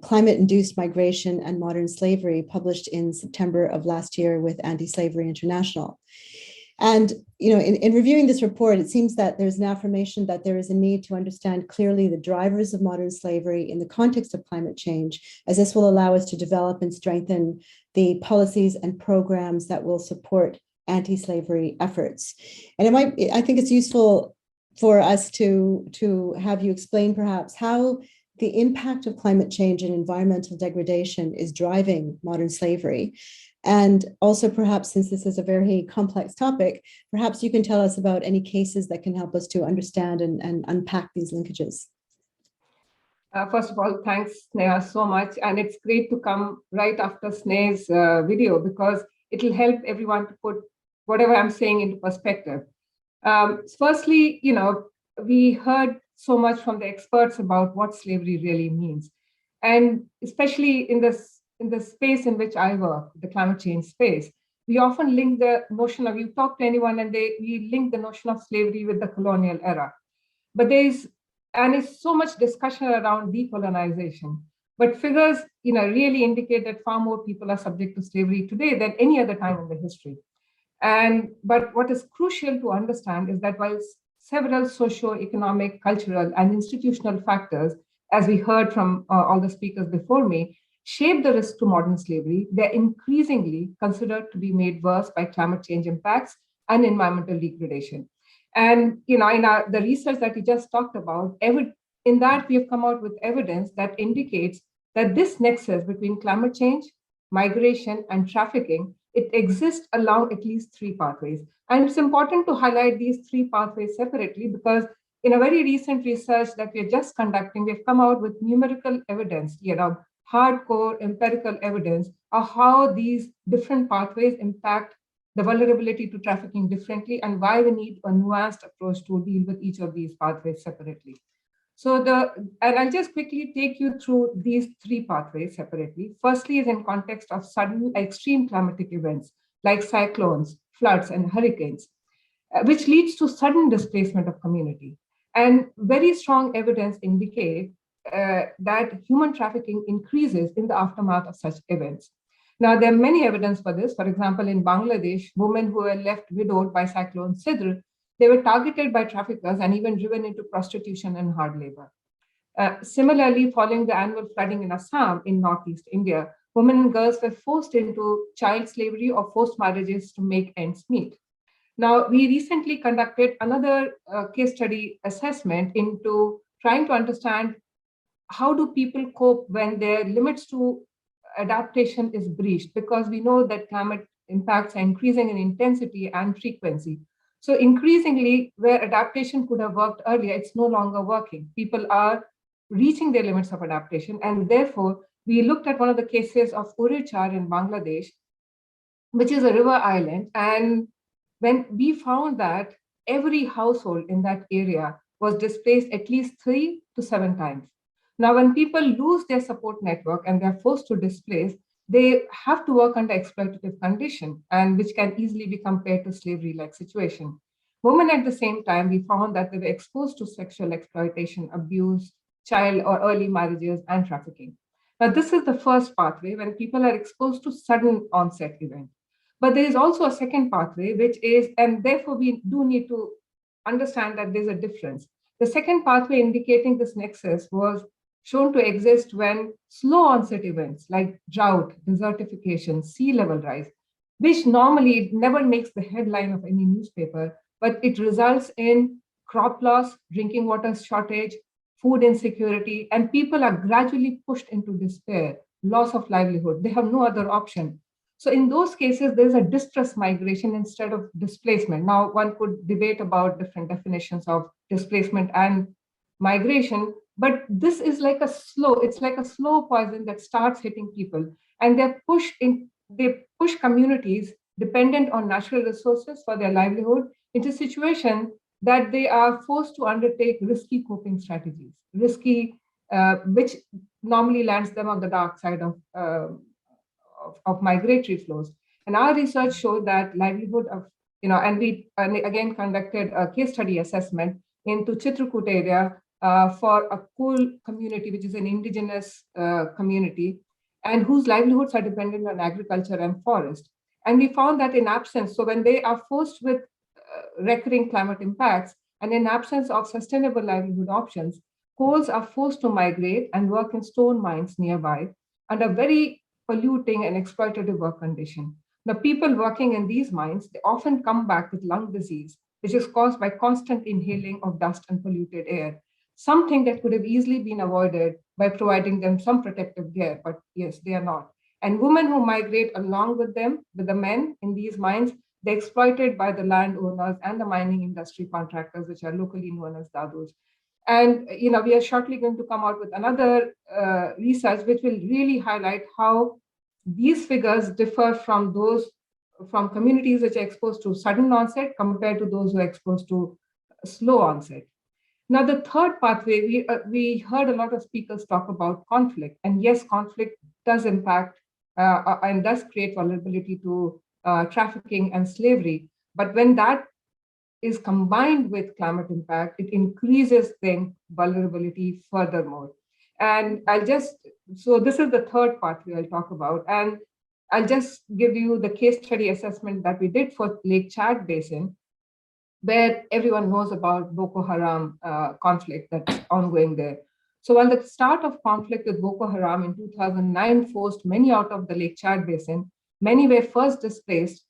Climate-Induced Migration and Modern Slavery, published in September of last year with Anti-Slavery International. And in reviewing this report, it seems that there's an affirmation that there is a need to understand clearly the drivers of modern slavery in the context of climate change, as this will allow us to develop and strengthen the policies and programs that will support anti-slavery efforts. And I think it's useful for us to have you explain perhaps how the impact of climate change and environmental degradation is driving modern slavery. And also, perhaps, since this is a very complex topic, perhaps you can tell us about any cases that can help us to understand and unpack these linkages. First of all, thanks, Sneha, so much. And it's great to come right after Sneha's video, because it will help everyone to put whatever I'm saying into perspective. Firstly, we heard so much from the experts about what slavery really means. And especially in the space in which I work, the climate change space, we often link the notion of, you talk to anyone and we link the notion of slavery with the colonial era. But it's so much discussion around decolonization. But figures, really indicate that far more people are subject to slavery today than any other time in the history. But what is crucial to understand is that while several socio-economic, cultural, and institutional factors, as we heard from all the speakers before me, shape the risk to modern slavery, they're increasingly considered to be made worse by climate change impacts and environmental degradation. And in the research that we just talked about, in that we have come out with evidence that indicates that this nexus between climate change, migration, and trafficking, it exists along at least 3 pathways. And it's important to highlight these 3 pathways separately, because in a very recent research that we are just conducting, we've come out with numerical evidence, hardcore empirical evidence of how these different pathways impact the vulnerability to trafficking differently, and why we need a nuanced approach to deal with each of these pathways separately. And I'll just quickly take you through these 3 pathways separately. Firstly is in context of sudden extreme climatic events like cyclones, floods, and hurricanes, which leads to sudden displacement of community. And very strong evidence indicate that human trafficking increases in the aftermath of such events. Now, there are many evidence for this. For example, in Bangladesh, women who were left widowed by Cyclone Sidr, they were targeted by traffickers and even driven into prostitution and hard labor. Similarly, following the annual flooding in Assam in Northeast India, women and girls were forced into child slavery or forced marriages to make ends meet. Now, we recently conducted another case study assessment into trying to understand how do people cope when their limits to adaptation is breached, because we know that climate impacts are increasing in intensity and frequency. So increasingly, where adaptation could have worked earlier, it's no longer working. People are reaching their limits of adaptation. And therefore, we looked at one of the cases of Urichar in Bangladesh, which is a river island. And when we found that every household in that area was displaced at least 3 to 7 times. Now, when people lose their support network and they're forced to displace, they have to work under exploitative conditions, and which can easily be compared to slavery-like situation. Women at the same time, we found that they were exposed to sexual exploitation, abuse, child or early marriages, and trafficking. Now, this is the first pathway when people are exposed to sudden onset event. But there is also a second pathway, which is, and therefore we do need to understand that there's a difference. The second pathway indicating this nexus was shown to exist when slow onset events like drought, desertification, sea level rise, which normally never makes the headline of any newspaper, but it results in crop loss, drinking water shortage, food insecurity, and people are gradually pushed into despair, loss of livelihood. They have no other option. So in those cases, there's a distress migration instead of displacement. Now, one could debate about different definitions of displacement and migration, but this is like it's like a slow poison that starts hitting people, and they push communities dependent on natural resources for their livelihood into a situation that they are forced to undertake risky coping strategies, which normally lands them on the dark side of migratory flows. And our research showed that livelihood of, and we again conducted a case study assessment into Chitrakoot area for a Kul community, which is an indigenous community, and whose livelihoods are dependent on agriculture and forest. And we found that in absence, so when they are forced with recurring climate impacts, and in absence of sustainable livelihood options, Kuls are forced to migrate and work in stone mines nearby under very polluting and exploitative work condition. The people working in these mines, they often come back with lung disease, which is caused by constant inhaling of dust and polluted air. something that could have easily been avoided by providing them some protective gear, but yes, they are not. And women who migrate along with them, with the men in these mines, they're exploited by the landowners and the mining industry contractors, which are locally known as dadus. And we are shortly going to come out with another research which will really highlight how these figures differ from those from communities which are exposed to sudden onset compared to those who are exposed to slow onset. Now, the third pathway, we heard a lot of speakers talk about conflict. And yes, conflict does impact and does create vulnerability to trafficking and slavery. But when that is combined with climate impact, it increases then vulnerability furthermore. And so this is the third pathway I'll talk about. And I'll just give you the case study assessment that we did for Lake Chad Basin, where everyone knows about Boko Haram conflict that's ongoing there. So while the start of conflict with Boko Haram in 2009 forced many out of the Lake Chad Basin, many were first displaced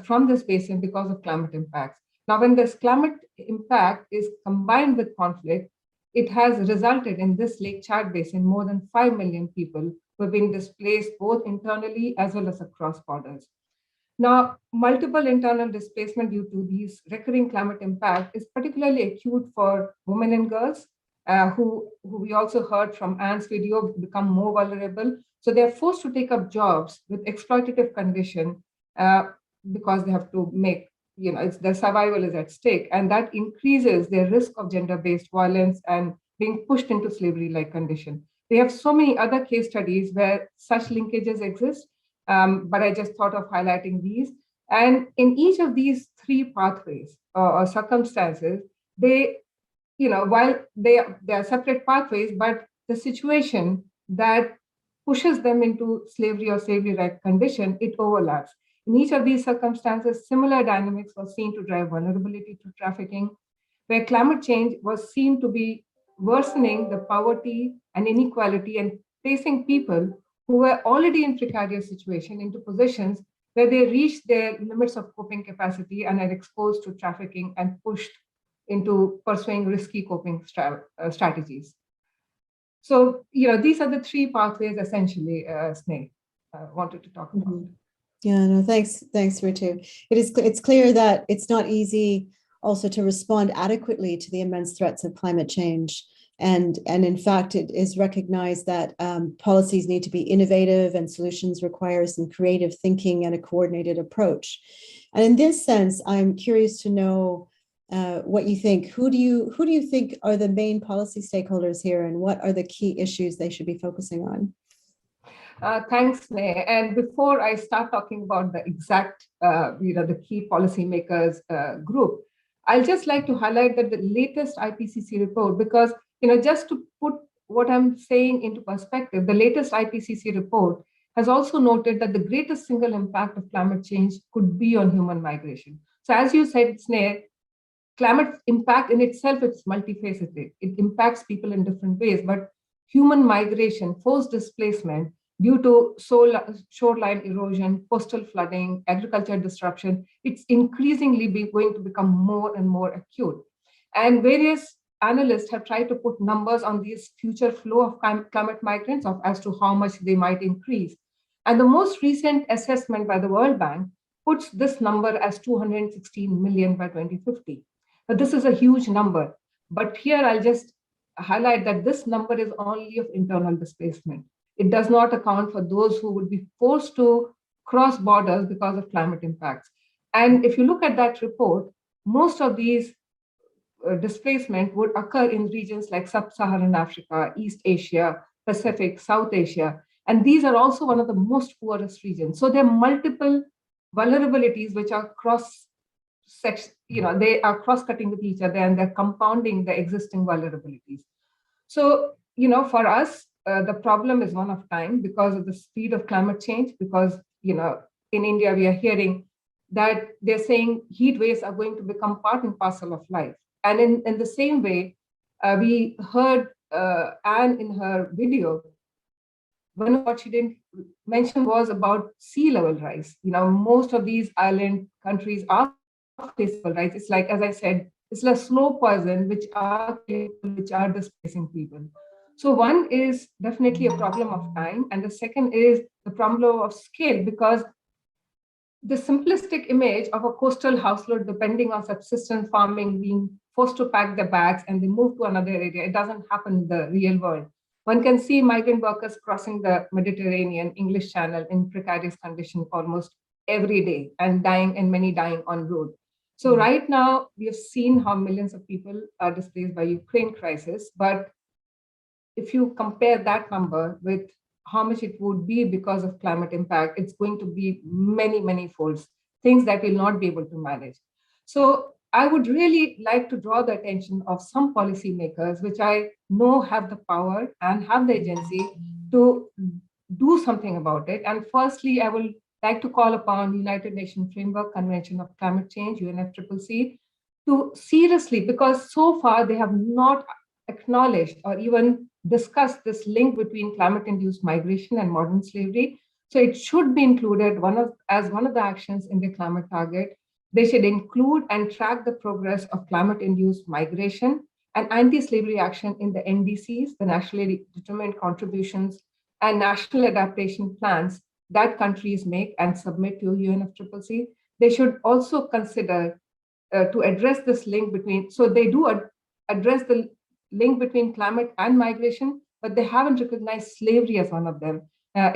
from this basin because of climate impacts. Now, when this climate impact is combined with conflict, it has resulted in this Lake Chad Basin more than 5 million people who have been displaced both internally as well as across borders. Now, multiple internal displacement due to these recurring climate impact is particularly acute for women and girls, who we also heard from Anne's video become more vulnerable. So they're forced to take up jobs with exploitative condition because they have to make, their survival is at stake. And that increases their risk of gender-based violence and being pushed into slavery-like condition. We have so many other case studies where such linkages exist, but I just thought of highlighting these. And in each of these three pathways or circumstances, while they are separate pathways, but the situation that pushes them into slavery or slavery-like condition, it overlaps. In each of these circumstances, similar dynamics were seen to drive vulnerability to trafficking, where climate change was seen to be worsening the poverty and inequality and placing people who were already in precarious situation into positions where they reached their limits of coping capacity and are exposed to trafficking and pushed into pursuing risky coping strategies. So, these are the three pathways essentially, Sneh, wanted to talk about. Mm-hmm. Yeah, no, thanks, Ritu. It's clear that it's not easy also to respond adequately to the immense threats of climate change. And in fact, it is recognized that policies need to be innovative and solutions require some creative thinking and a coordinated approach. And in this sense, I'm curious to know what you think. Who do you think are the main policy stakeholders here, and what are the key issues they should be focusing on? Thanks, Sneh. And before I start talking about the exact, the key policymakers group, I'll just like to highlight that the latest IPCC report, because just to put what I'm saying into perspective, the latest IPCC report has also noted that the greatest single impact of climate change could be on human migration. So as you said, Sneh, climate impact in itself is multifaceted. It impacts people in different ways, but human migration, forced displacement due to shoreline erosion, coastal flooding, agriculture disruption, it's increasingly going to become more and more acute. And various analysts have tried to put numbers on this future flow of climate migrants as to how much they might increase. And the most recent assessment by the World Bank puts this number as 216 million by 2050. Now, this is a huge number, but here I'll just highlight that this number is only of internal displacement. It does not account for those who would be forced to cross borders because of climate impacts. And if you look at that report, most of these displacement would occur in regions like Sub-Saharan Africa, East Asia, Pacific, South Asia. And these are also one of the most poorest regions. So there are multiple vulnerabilities which are they are cross-cutting with each other, and they're compounding the existing vulnerabilities. So, for us, the problem is one of time because of the speed of climate change, because, in India, we are hearing that they're saying heat waves are going to become part and parcel of life. And in the same way, we heard Anne in her video, one of what she didn't mention was about sea level rise. Most of these island countries are sea level rise. It's like, as I said, It's a slow poison which are displacing people. So one is definitely a problem of time, and the second is the problem of scale, because the simplistic image of a coastal household depending on subsistence farming being forced to pack their bags and they move to another area, it doesn't happen in the real world. One can see migrant workers crossing the Mediterranean English Channel in precarious conditions almost every day, and dying, and many dying en route. So right now, we have seen how millions of people are displaced by Ukraine crisis, but if you compare that number with how much it would be because of climate impact, it's going to be many, many folds, things that we'll not be able to manage. So I would really like to draw the attention of some policymakers, which I know have the power and have the agency to do something about it. And firstly, I will like to call upon United Nations Framework Convention of Climate Change, UNFCCC, to seriously, because so far they have not acknowledged or even discussed this link between climate-induced migration and modern slavery. So it should be included as one of the actions in the climate target. They should include and track the progress of climate-induced migration and anti-slavery action in the NDCs, the nationally determined contributions, and national adaptation plans that countries make and submit to UNFCCC. They should also consider to address this link between, so they do address the link between climate and migration, but they haven't recognized slavery as one of them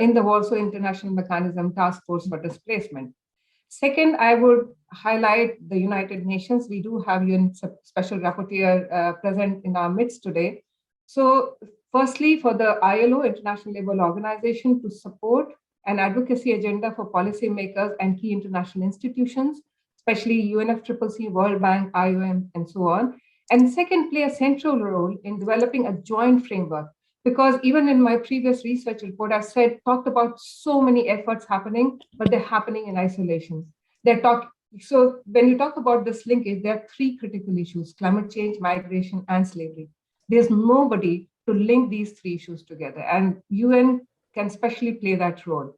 in the Warsaw International Mechanism Task Force for Displacement. Second, I would highlight the United Nations. We do have UN Special Rapporteur present in our midst today. So firstly, for the ILO, International Labour Organization, to support an advocacy agenda for policymakers and key international institutions, especially UNFCCC, World Bank, IOM, and so on. And second, play a central role in developing a joint framework, because even in my previous research report, I talked about so many efforts happening, but they're happening in isolation. So when you talk about this linkage, there are three critical issues: climate change, migration, and slavery. There's nobody to link these three issues together, and UN can especially play that role.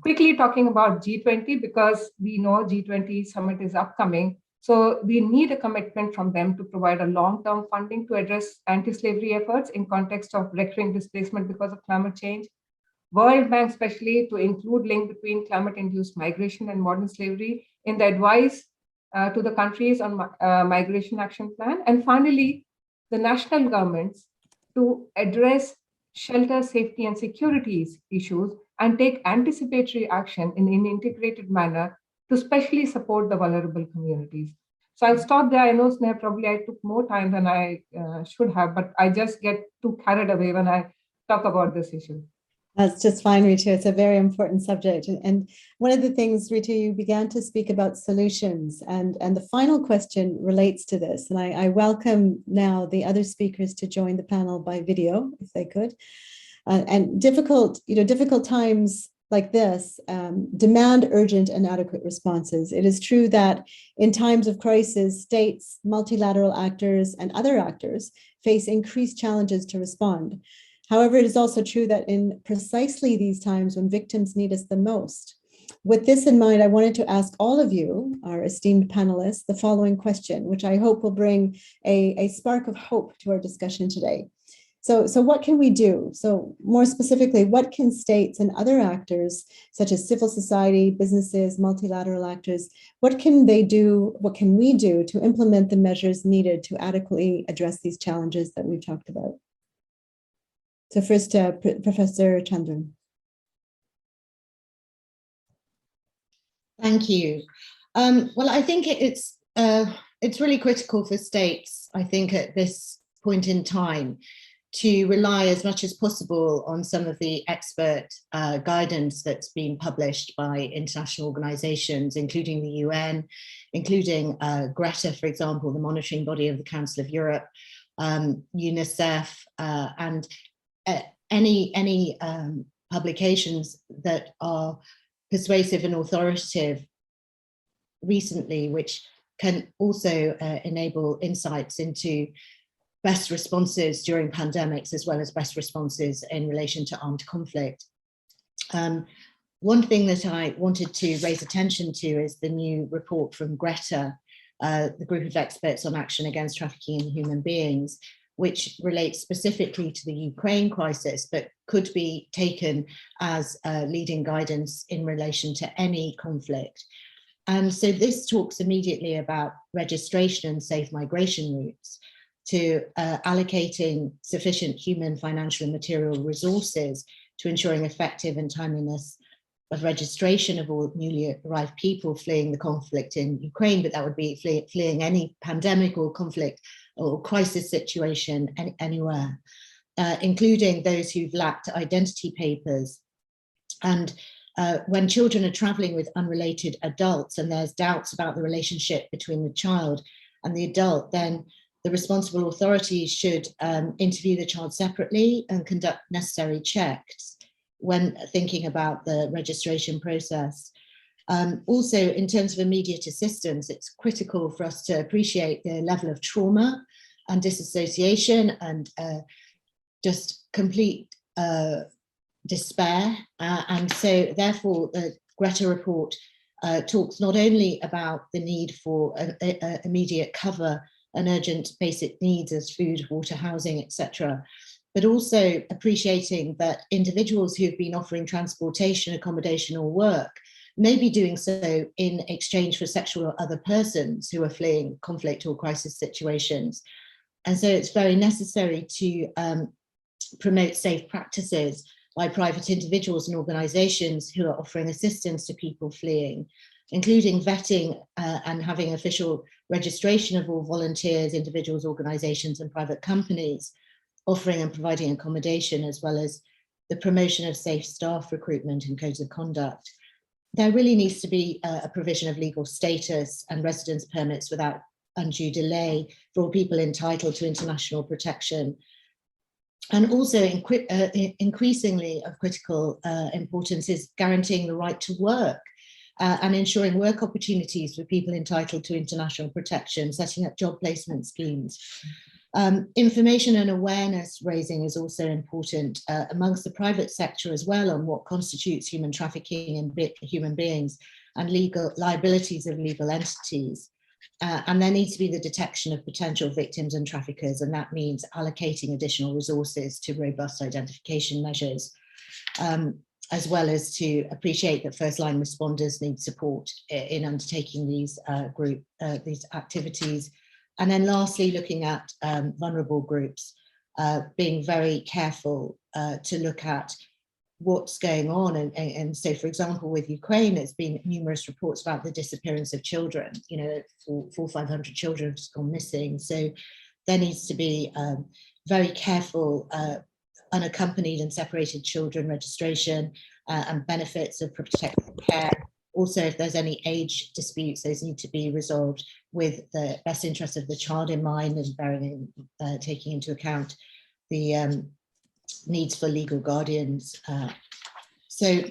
Quickly talking about G20, because we know G20 summit is upcoming. So we need a commitment from them to provide a long-term funding to address anti-slavery efforts in context of recurring displacement because of climate change. World Bank especially to include link between climate-induced migration and modern slavery in the advice to the countries on migration action plan. And finally, the national governments to address shelter, safety, and security issues and take anticipatory action in an integrated manner to especially support the vulnerable communities. So I'll stop there. I know, Sneha, probably I took more time than I should have, but I just get too carried away when I talk about this issue. That's just fine, Ritu. It's a very important subject. And one of the things, Ritu, you began to speak about solutions, and the final question relates to this. And I welcome now the other speakers to join the panel by video, if they could. And difficult times like this demand urgent and adequate responses. It is true that in times of crisis, states, multilateral actors, and other actors face increased challenges to respond. However, it is also true that in precisely these times when victims need us the most. With this in mind, I wanted to ask all of you, our esteemed panelists, the following question, which I hope will bring a spark of hope to our discussion today. So what can we do? So more specifically, what can states and other actors, such as civil society, businesses, multilateral actors, what can they do, what can we do to implement the measures needed to adequately address these challenges that we've talked about? So first, Professor Chandran. Thank you. Well, I think it's really critical for states, I think, at this point in time, to rely as much as possible on some of the expert guidance that's been published by international organizations, including the UN, including Greta, for example, the monitoring body of the Council of Europe, UNICEF, and any publications that are persuasive and authoritative recently, which can also enable insights into best responses during pandemics, as well as best responses in relation to armed conflict. One thing that I wanted to raise attention to is the new report from Greta the group of experts on action against trafficking in human beings, which relates specifically to the Ukraine crisis, but could be taken as leading guidance in relation to any conflict. And so this talks immediately about registration and safe migration routes, to allocating sufficient human, financial, and material resources to ensuring effective and timeliness of registration of all newly arrived people fleeing the conflict in Ukraine, but that would be fleeing any pandemic or conflict or crisis situation anywhere, including those who've lacked identity papers. And when children are traveling with unrelated adults and there's doubts about the relationship between the child and the adult, then the responsible authorities should interview the child separately and conduct necessary checks when thinking about the registration process. Also, in terms of immediate assistance, it's critical for us to appreciate the level of trauma and disassociation and just complete despair. And so therefore, the Greta report talks not only about the need for immediate cover and urgent basic needs as food, water, housing, etc., but also appreciating that individuals who've been offering transportation, accommodation, or work may be doing so in exchange for sexual or other persons who are fleeing conflict or crisis situations. And so it's very necessary to promote safe practices by private individuals and organizations who are offering assistance to people fleeing, including vetting and having official registration of all volunteers, individuals, organizations, and private companies offering and providing accommodation, as well as the promotion of safe staff recruitment and codes of conduct. There really needs to be a provision of legal status and residence permits without undue delay for all people entitled to international protection. And also increasingly of critical importance is guaranteeing the right to work and ensuring work opportunities for people entitled to international protection, setting up job placement schemes. Information and awareness raising is also important amongst the private sector as well on what constitutes human trafficking in human beings and legal liabilities of legal entities. And there needs to be the detection of potential victims and traffickers, and that means allocating additional resources to robust identification measures, as well as to appreciate that first line responders need support in undertaking these these activities. And then lastly, looking at vulnerable groups, being very careful to look at what's going on. And so, for example, with Ukraine, there's been numerous reports about the disappearance of children, 400-500 children have just gone missing. So there needs to be very careful unaccompanied and separated children registration and benefits of protective care. Also, if there's any age disputes, those need to be resolved with the best interest of the child in mind and taking into account the needs for legal guardians. So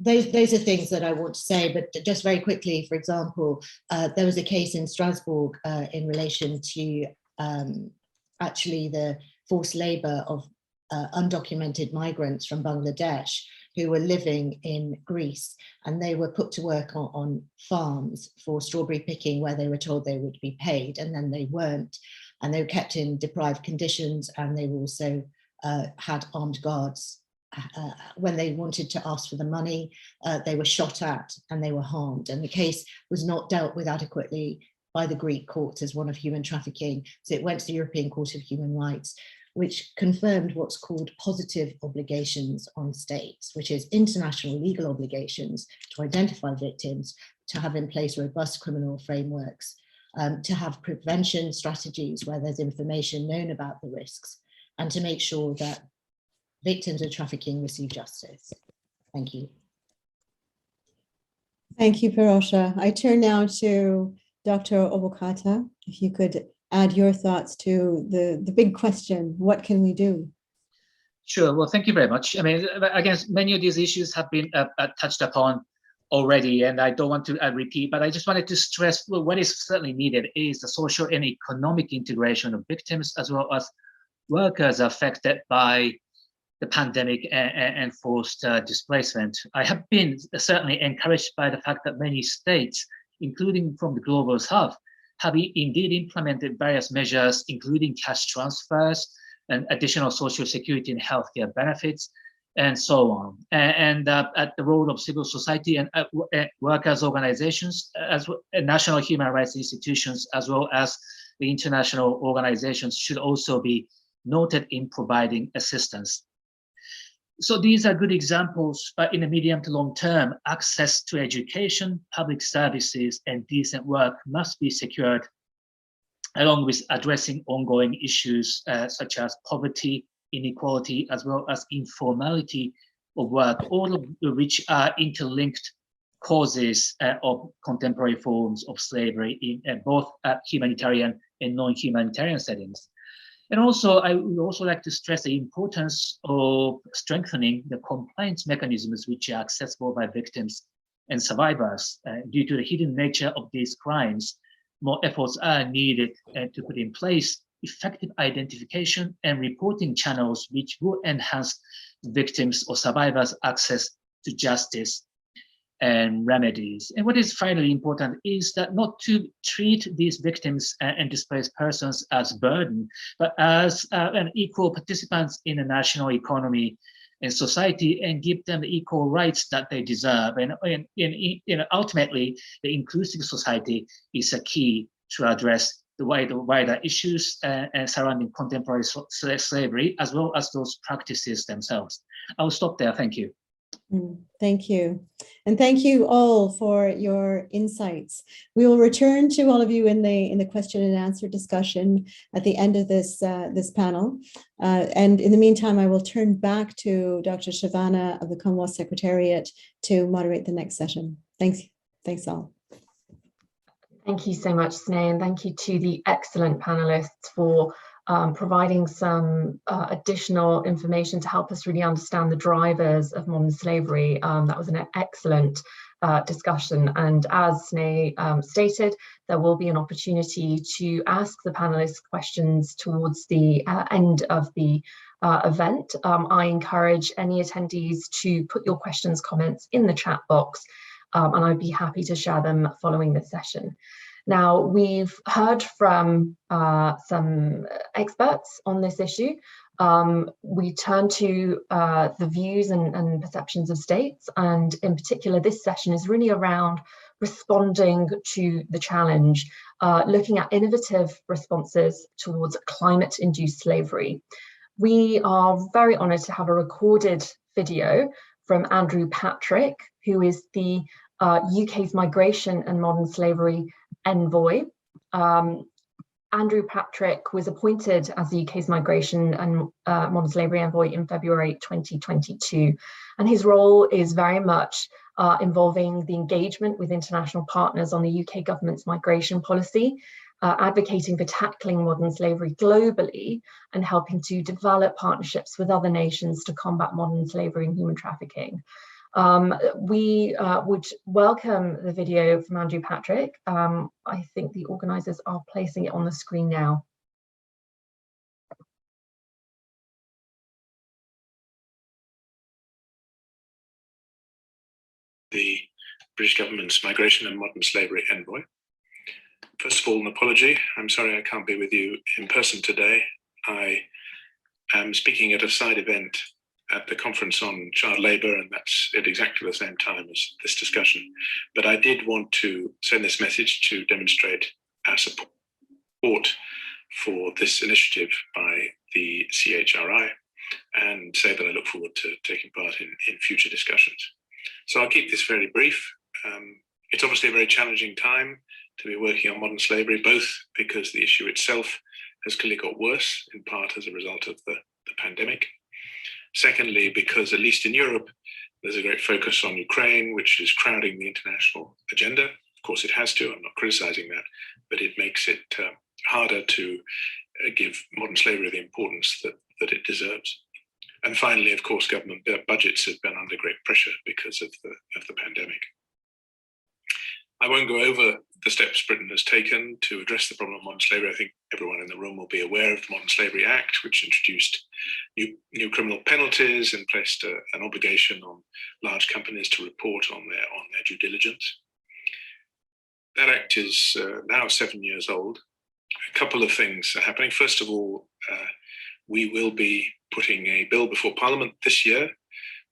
those are things that I want to say, but just very quickly, for example, there was a case in Strasbourg in relation to actually the forced labor of undocumented migrants from Bangladesh who were living in Greece, and they were put to work on farms for strawberry picking where they were told they would be paid, and then they weren't, and they were kept in deprived conditions, and they also had armed guards. When they wanted to ask for the money, they were shot at and they were harmed, and the case was not dealt with adequately by the Greek courts as one of human trafficking, so it went to the European Court of Human Rights, which confirmed what's called positive obligations on states, which is international legal obligations to identify victims, to have in place robust criminal frameworks, to have prevention strategies where there's information known about the risks, and to make sure that victims of trafficking receive justice. Thank you. Thank you, Pirosha. I turn now to Dr. Obokata. If you could add your thoughts to the big question, what can we do? Sure, well, thank you very much. I mean, again, many of these issues have been touched upon already, and I don't want to repeat, but I just wanted to stress what is certainly needed is the social and economic integration of victims as well as workers affected by the pandemic and forced displacement. I have been certainly encouraged by the fact that many states, including from the Global South, have indeed implemented various measures, including cash transfers and additional social security and healthcare benefits, and so on. And at the role of civil society and workers' organizations, as well, national human rights institutions, as well as the international organizations, should also be noted in providing assistance. So these are good examples, but in the medium to long term, access to education, public services, and decent work must be secured, along with addressing ongoing issues such as poverty, inequality, as well as informality of work, all of which are interlinked causes of contemporary forms of slavery in both humanitarian and non-humanitarian settings. And also, I would also like to stress the importance of strengthening the complaints mechanisms which are accessible by victims and survivors. Due to the hidden nature of these crimes, more efforts are needed to put in place effective identification and reporting channels which will enhance victims or survivors' access to justice and remedies. And what is finally important is that not to treat these victims and displaced persons as burden, but as an equal participants in the national economy and society, and give them the equal rights that they deserve. And ultimately, the inclusive society is a key to address the wider issues surrounding contemporary slavery, as well as those practices themselves. I will stop there. Thank you. Thank you. And thank you all for your insights. We will return to all of you in the question and answer discussion at the end of this, this panel. And in the meantime, I will turn back to Dr. Shavana of the Commonwealth Secretariat to moderate the next session. Thanks all. Thank you so much, Sneh, and thank you to the excellent panelists for providing some additional information to help us really understand the drivers of modern slavery. That was an excellent discussion, and as Sneh stated, there will be an opportunity to ask the panelists questions towards the end of the event. I encourage any attendees to put your questions, comments in the chat box, and I'd be happy to share them following this session. Now, we've heard from some experts on this issue. We turn to the views and perceptions of states, and in particular, this session is really around responding to the challenge, looking at innovative responses towards climate-induced slavery. We are very honoured to have a recorded video from Andrew Patrick, who is the UK's Migration and Modern Slavery Envoy. Andrew Patrick was appointed as the UK's Migration and Modern Slavery Envoy in February 2022, and his role is very much involving the engagement with international partners on the UK government's migration policy, advocating for tackling modern slavery globally, and helping to develop partnerships with other nations to combat modern slavery and human trafficking. We would welcome the video from Andrew Patrick. I think the organisers are placing it on the screen now. The British government's Migration and Modern Slavery Envoy. First of all, an apology. I'm sorry I can't be with you in person today. I am speaking at a side event at the conference on child labour, and that's at exactly the same time as this discussion. But I did want to send this message to demonstrate our support for this initiative by the CHRI, and say that I look forward to taking part in future discussions. So I'll keep this very brief. It's obviously a very challenging time to be working on modern slavery, both because the issue itself has clearly got worse, in part as a result of the pandemic. Secondly, because at least in Europe, there's a great focus on Ukraine, which is crowding the international agenda. Of course, it has to. I'm not criticizing that, but it makes it harder to give modern slavery the importance that it deserves. And finally, of course, government budgets have been under great pressure because of the pandemic. I won't go over the steps Britain has taken to address the problem of modern slavery. I think everyone in the room will be aware of the Modern Slavery Act, which introduced new criminal penalties and placed an obligation on large companies to report on their due diligence. That act is now 7 years old. A couple of things are happening. First of all, we will be putting a bill before Parliament this year,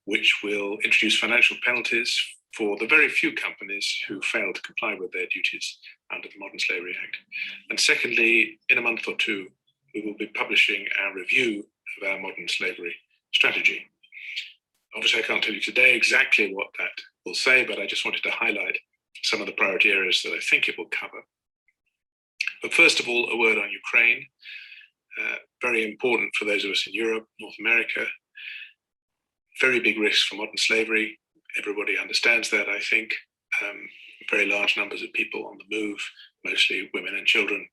which will introduce financial penalties for the very few companies who fail to comply with their duties under the Modern Slavery Act. And secondly, in a month or two, we will be publishing our review of our modern slavery strategy. Obviously, I can't tell you today exactly what that will say, but I just wanted to highlight some of the priority areas that I think it will cover. But first of all, a word on Ukraine. Very important for those of us in Europe, North America. Very big risks for modern slavery. Everybody understands that, I think. Very large numbers of people on the move, mostly women and children.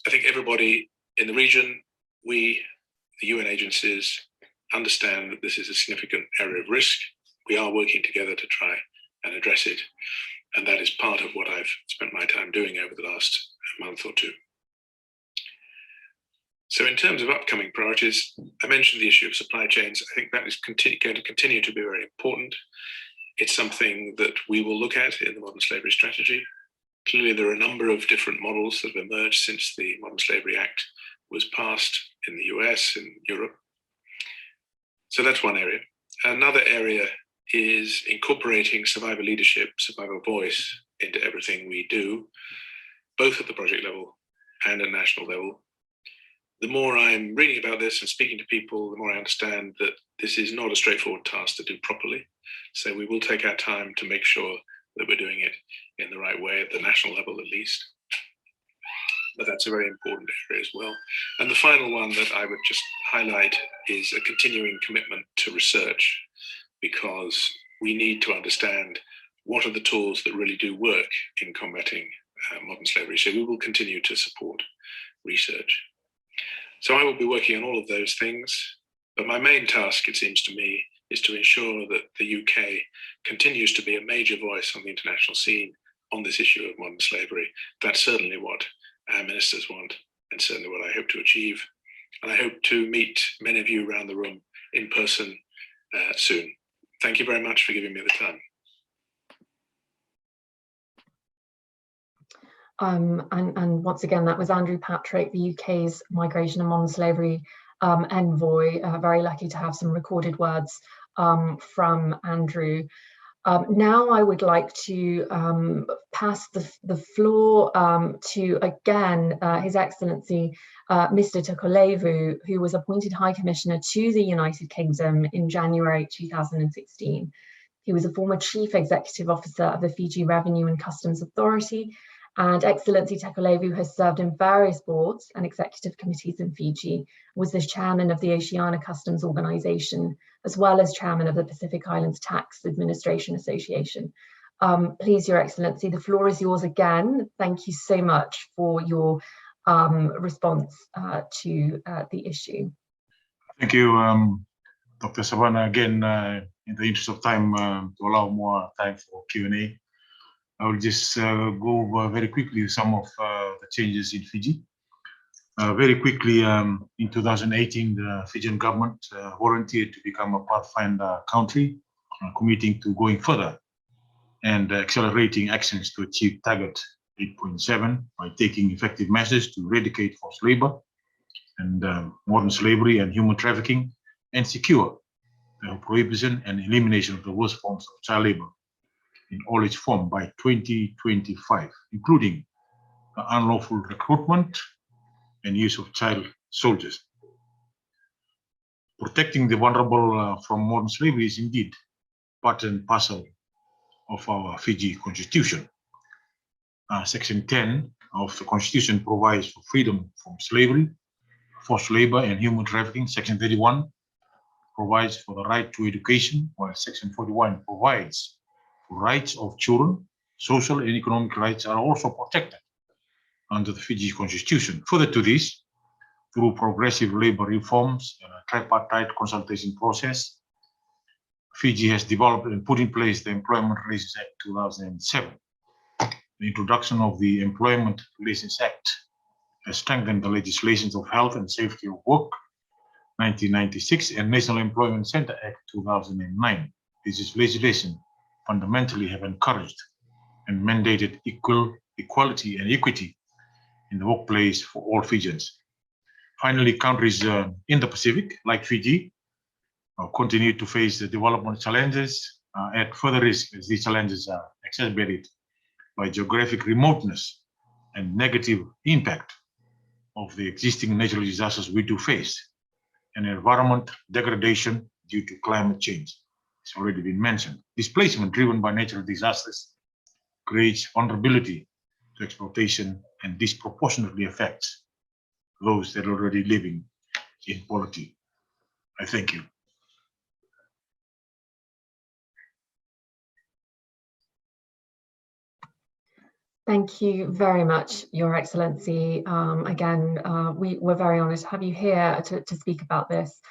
I think everybody in the region, we, the UN agencies, understand that this is a significant area of risk. We are working together to try and address it. And that is part of what I've spent my time doing over the last month or two. So in terms of upcoming priorities, I mentioned the issue of supply chains. I think that is going to continue to be very important. It's something that we will look at in the Modern Slavery Strategy. Clearly, there are a number of different models that have emerged since the Modern Slavery Act was passed in the US and Europe. So that's one area. Another area is incorporating survivor leadership, survivor voice into everything we do, both at the project level and at national level. The more I'm reading about this and speaking to people, the more I understand that this is not a straightforward task to do properly. So we will take our time to make sure that we're doing it in the right way at the national level at least. But that's a very important area as well. And the final one that I would just highlight is a continuing commitment to research, because we need to understand what are the tools that really do work in combating modern slavery. So we will continue to support research. So I will be working on all of those things, but my main task, it seems to me, is to ensure that the UK continues to be a major voice on the international scene on this issue of modern slavery. That's certainly what our ministers want, and certainly what I hope to achieve. And I hope to meet many of you around the room in person soon. Thank you very much for giving me the time. And once again, that was Andrew Patrick, the UK's Migration and Modern Slavery envoy. Very lucky to have some recorded words from Andrew. Now I would like to pass the floor to, again, His Excellency, Mr. Tukulevu, who was appointed High Commissioner to the United Kingdom in January 2016. He was a former Chief Executive Officer of the Fiji Revenue and Customs Authority, and Excellency Tukulevu has served in various boards and executive committees in Fiji, was the chairman of the Oceania Customs Organization, as well as chairman of the Pacific Islands Tax Administration Association. Please, Your Excellency, the floor is yours again. Thank you so much for your response to the issue. Thank you, Dr. Savannah. Again, in the interest of time, to allow more time for Q&A, I will just go over very quickly some of the changes in Fiji. Very quickly, in 2018, the Fijian government volunteered to become a pathfinder country, committing to going further and accelerating actions to achieve target 8.7 by taking effective measures to eradicate forced labor and modern slavery and human trafficking, and secure the prohibition and elimination of the worst forms of child labor in all its form by 2025, including the unlawful recruitment and use of child soldiers. Protecting the vulnerable from modern slavery is indeed part and parcel of our Fiji Constitution. Section 10 of the Constitution provides for freedom from slavery, forced labor, and human trafficking. Section 31 provides for the right to education, while Section 41 provides for rights of children. Social and economic rights are also protected under the Fiji Constitution. Further to this, through progressive labor reforms and a tripartite consultation process, Fiji has developed and put in place the Employment Relations Act 2007. The introduction of the Employment Relations Act has strengthened the legislations of health and safety of work 1996 and National Employment Center Act 2009. This is legislation fundamentally have encouraged and mandated equal equality and equity in the workplace for all Fijians. Finally, countries in the Pacific, like Fiji, continue to face the development challenges at further risk as these challenges are exacerbated by geographic remoteness and negative impact of the existing natural disasters we do face, and environment degradation due to climate change. It's already been mentioned. Displacement driven by natural disasters creates vulnerability to exploitation and disproportionately affects those that are already living in poverty. I thank you. Thank you very much, Your Excellency. Again, we're very honoured to have you here to speak about this.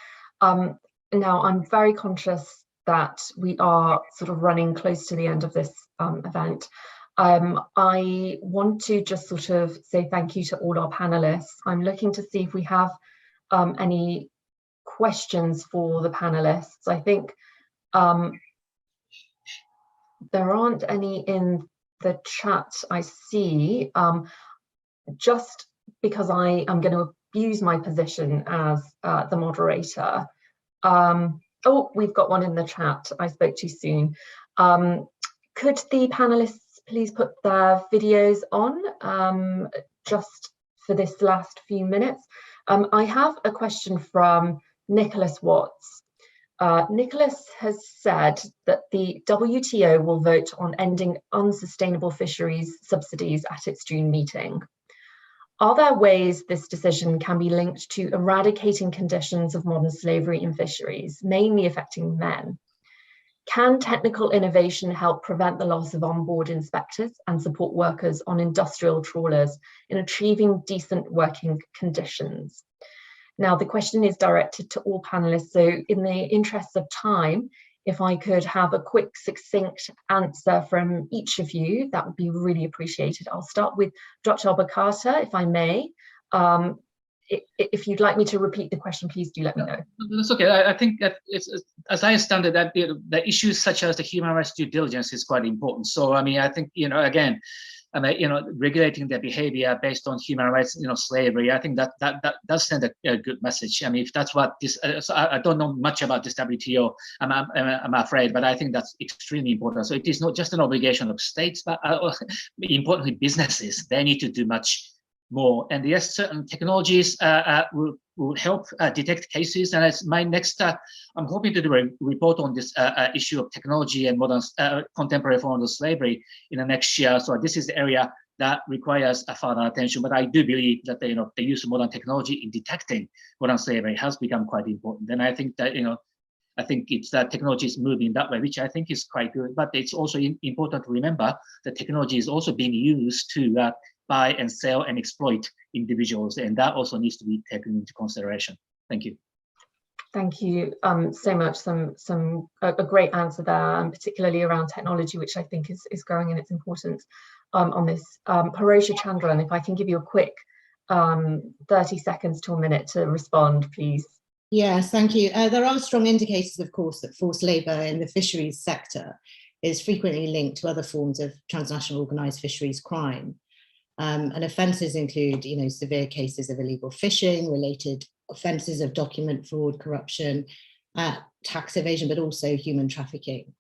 Now, I'm very conscious that we are sort of running close to the end of this event. I want to just sort of say thank you to all our panelists. I'm looking to see if we have any questions for the panelists. I think there aren't any in the chat I see, just because I am going to abuse my position as the moderator. Oh, we've got one in the chat. I spoke too soon. Could the panelists please put their videos on just for this last few minutes? I have a question from Nicholas Watts. Nicholas has said that the WTO will vote on ending unsustainable fisheries subsidies at its June meeting. Are there ways this decision can be linked to eradicating conditions of modern slavery in fisheries, mainly affecting men? Can technical innovation help prevent the loss of onboard inspectors and support workers on industrial trawlers in achieving decent working conditions? Now, the question is directed to all panelists, so in the interest of time, if I could have a quick, succinct answer from each of you, that would be really appreciated. I'll start with Dr. Obokata, if I may. If you'd like me to repeat the question, please do let me know. That's okay. I think that it's, as I understand it, that the issues such as the human rights due diligence is quite important. So, I mean, I think, again, regulating their behavior based on human rights, slavery, I think that does send a good message. I mean, if that's what this, so I don't know much about this WTO, I'm afraid, but I think that's extremely important. So it is not just an obligation of states, but importantly, businesses, they need to do much more. And yes, certain technologies will help detect cases. And as my next, I'm hoping to do a report on this issue of technology and modern contemporary forms of slavery in the next year. So this is the area that requires a further attention. But I do believe that the use of modern technology in detecting modern slavery has become quite important. And I think that I think it's that technology is moving that way, which I think is quite good. But it's also important to remember that technology is also being used to buy and sell and exploit individuals, and that also needs to be taken into consideration. Thank you. Thank you so much. A great answer there, and particularly around technology, which I think is growing in its importance on this. Parosha Chandran, if I can give you a quick 30 seconds to a minute to respond, please. Yes, thank you. There are strong indicators, of course, that forced labour in the fisheries sector is frequently linked to other forms of transnational organised fisheries crime. And offences include, severe cases of illegal fishing, related offences of document fraud, corruption, tax evasion, but also human trafficking.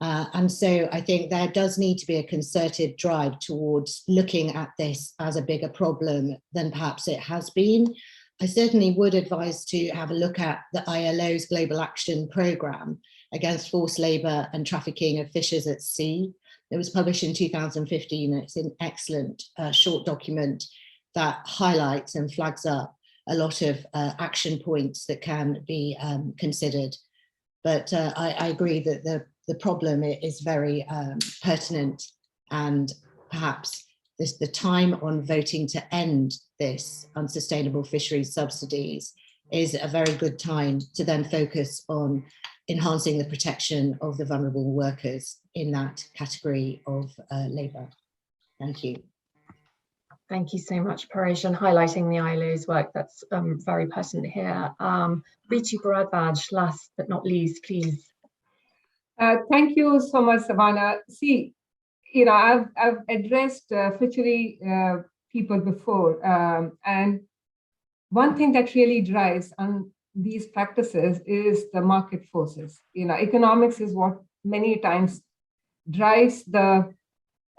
And so I think there does need to be a concerted drive towards looking at this as a bigger problem than perhaps it has been. I certainly would advise to have a look at the ILO's Global Action Programme against forced labour and trafficking of fishers at sea. It was published in 2015. It's an excellent short document that highlights and flags up a lot of action points that can be considered. But I agree that the problem is very pertinent, and perhaps the time on voting to end this unsustainable fisheries subsidies is a very good time to then focus on enhancing the protection of the vulnerable workers in that category of labour. Thank you. Thank you so much, Paresh, and highlighting the ILO's work. That's very pertinent here. Ritu Bharadwaj, last but not least, please. Thank you so much, Savannah. See, I've addressed fishery people before, and one thing that really drives on these practices is the market forces. Economics is what many times drives the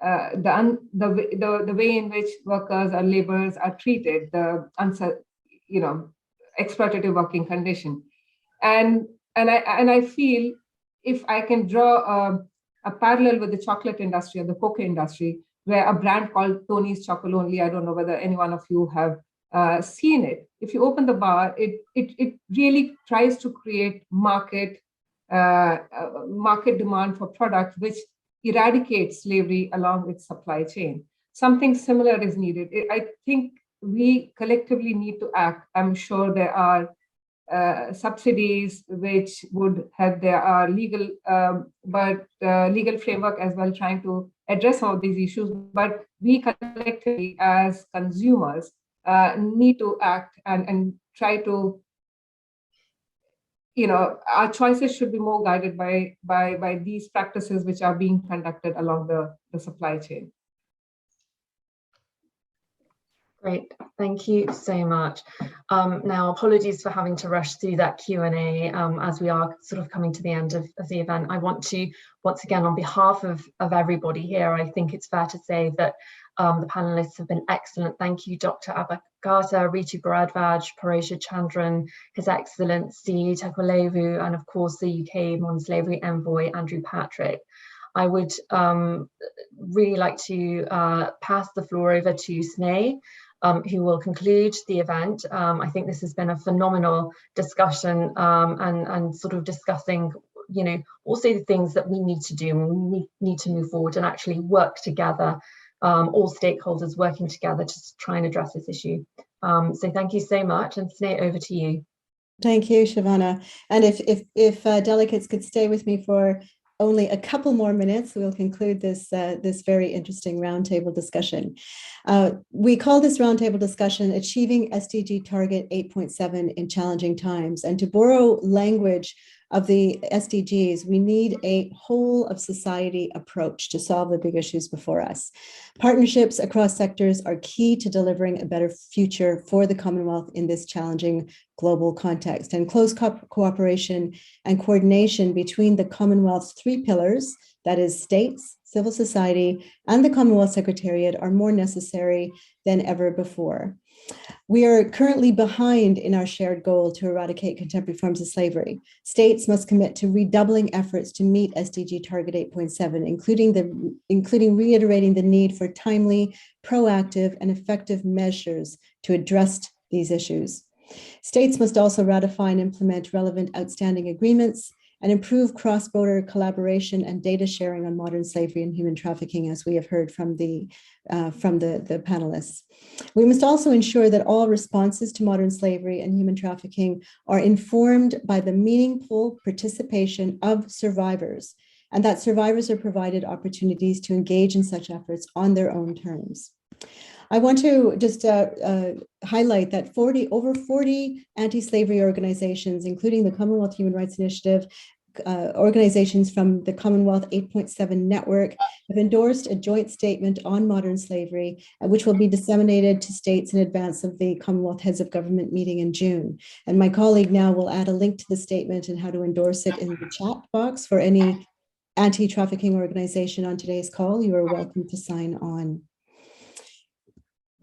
way in which workers or laborers are treated, the exploitative working condition, and I feel if I can draw a parallel with the chocolate industry or the cocoa industry, where a brand called Tony's Chocolonely, I don't know whether any one of you have seen it. If you open the bar, it really tries to create market demand for product, which eradicates slavery along its supply chain. Something similar is needed. I think we collectively need to act. I'm sure there are subsidies which would help. There are legal framework as well trying to address some of these issues. But we collectively as consumers need to act and try to, our choices should be more guided by these practices which are being conducted along the supply chain. Great, thank you so much. Now, apologies for having to rush through that Q&A as we are sort of coming to the end of the event. I want to, once again, on behalf of everybody here, I think it's fair to say that the panelists have been excellent. Thank you, Dr. Abagata, Ritu Bharadwaj, Parosha Chandran, His Excellency Tekolevu, and of course the UK Modern Slavery Envoy, Andrew Patrick. I would really like to pass the floor over to Sneh, who will conclude the event. I think this has been a phenomenal discussion and sort of discussing, also the things that we need to do, and we need to move forward and actually work together, all stakeholders working together to try and address this issue. So thank you so much, and Sneh, over to you. Thank you, Shavana. And if delegates could stay with me for only a couple more minutes, we'll conclude this very interesting roundtable discussion. We call this roundtable discussion Achieving SDG Target 8.7 in Challenging Times. And to borrow language of the SDGs, we need a whole of society approach to solve the big issues before us. Partnerships across sectors are key to delivering a better future for the Commonwealth in this challenging global context. And close cooperation and coordination between the Commonwealth's three pillars, that is states, civil society, and the Commonwealth Secretariat, are more necessary than ever before. We are currently behind in our shared goal to eradicate contemporary forms of slavery. States must commit to redoubling efforts to meet SDG Target 8.7, including reiterating the need for timely, proactive, and effective measures to address these issues. States must also ratify and implement relevant outstanding agreements and improve cross-border collaboration and data sharing on modern slavery and human trafficking, as we have heard from the panelists. We must also ensure that all responses to modern slavery and human trafficking are informed by the meaningful participation of survivors, and that survivors are provided opportunities to engage in such efforts on their own terms. I want to just highlight that over 40 anti-slavery organizations, including the Commonwealth Human Rights Initiative, organizations from the Commonwealth 8.7 network, have endorsed a joint statement on modern slavery, which will be disseminated to states in advance of the Commonwealth Heads of Government meeting in June. And my colleague now will add a link to the statement and how to endorse it in the chat box for any anti-trafficking organization on today's call. You are welcome to sign on.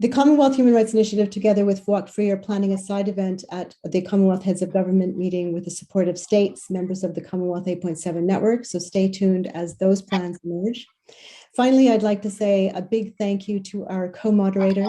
The Commonwealth Human Rights Initiative, together with Walk Free, are planning a side event at the Commonwealth Heads of Government meeting with the support of states, members of the Commonwealth 8.7 network. So stay tuned as those plans emerge. Finally, I'd like to say a big thank you to our co-moderator,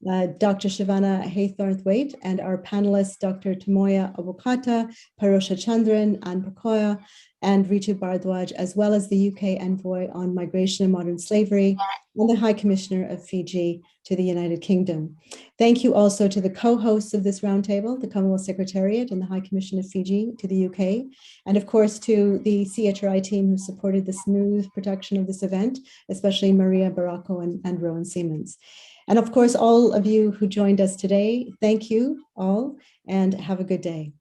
Dr. Shavana Haythornthwaite, and our panelists, Dr. Tamoya Abukata, Parosha Chandran, Anne Pakoya, and Ritu Bharadwaj, as well as the UK Envoy on Migration and Modern Slavery, and the High Commissioner of Fiji to the United Kingdom. Thank you also to the co-hosts of this roundtable, the Commonwealth Secretariat and the High Commission of Fiji to the UK, and of course to the CHRI team who supported the smooth production of this event, especially Maria Baracco and Rowan Siemens. And of course, all of you who joined us today, thank you all and have a good day.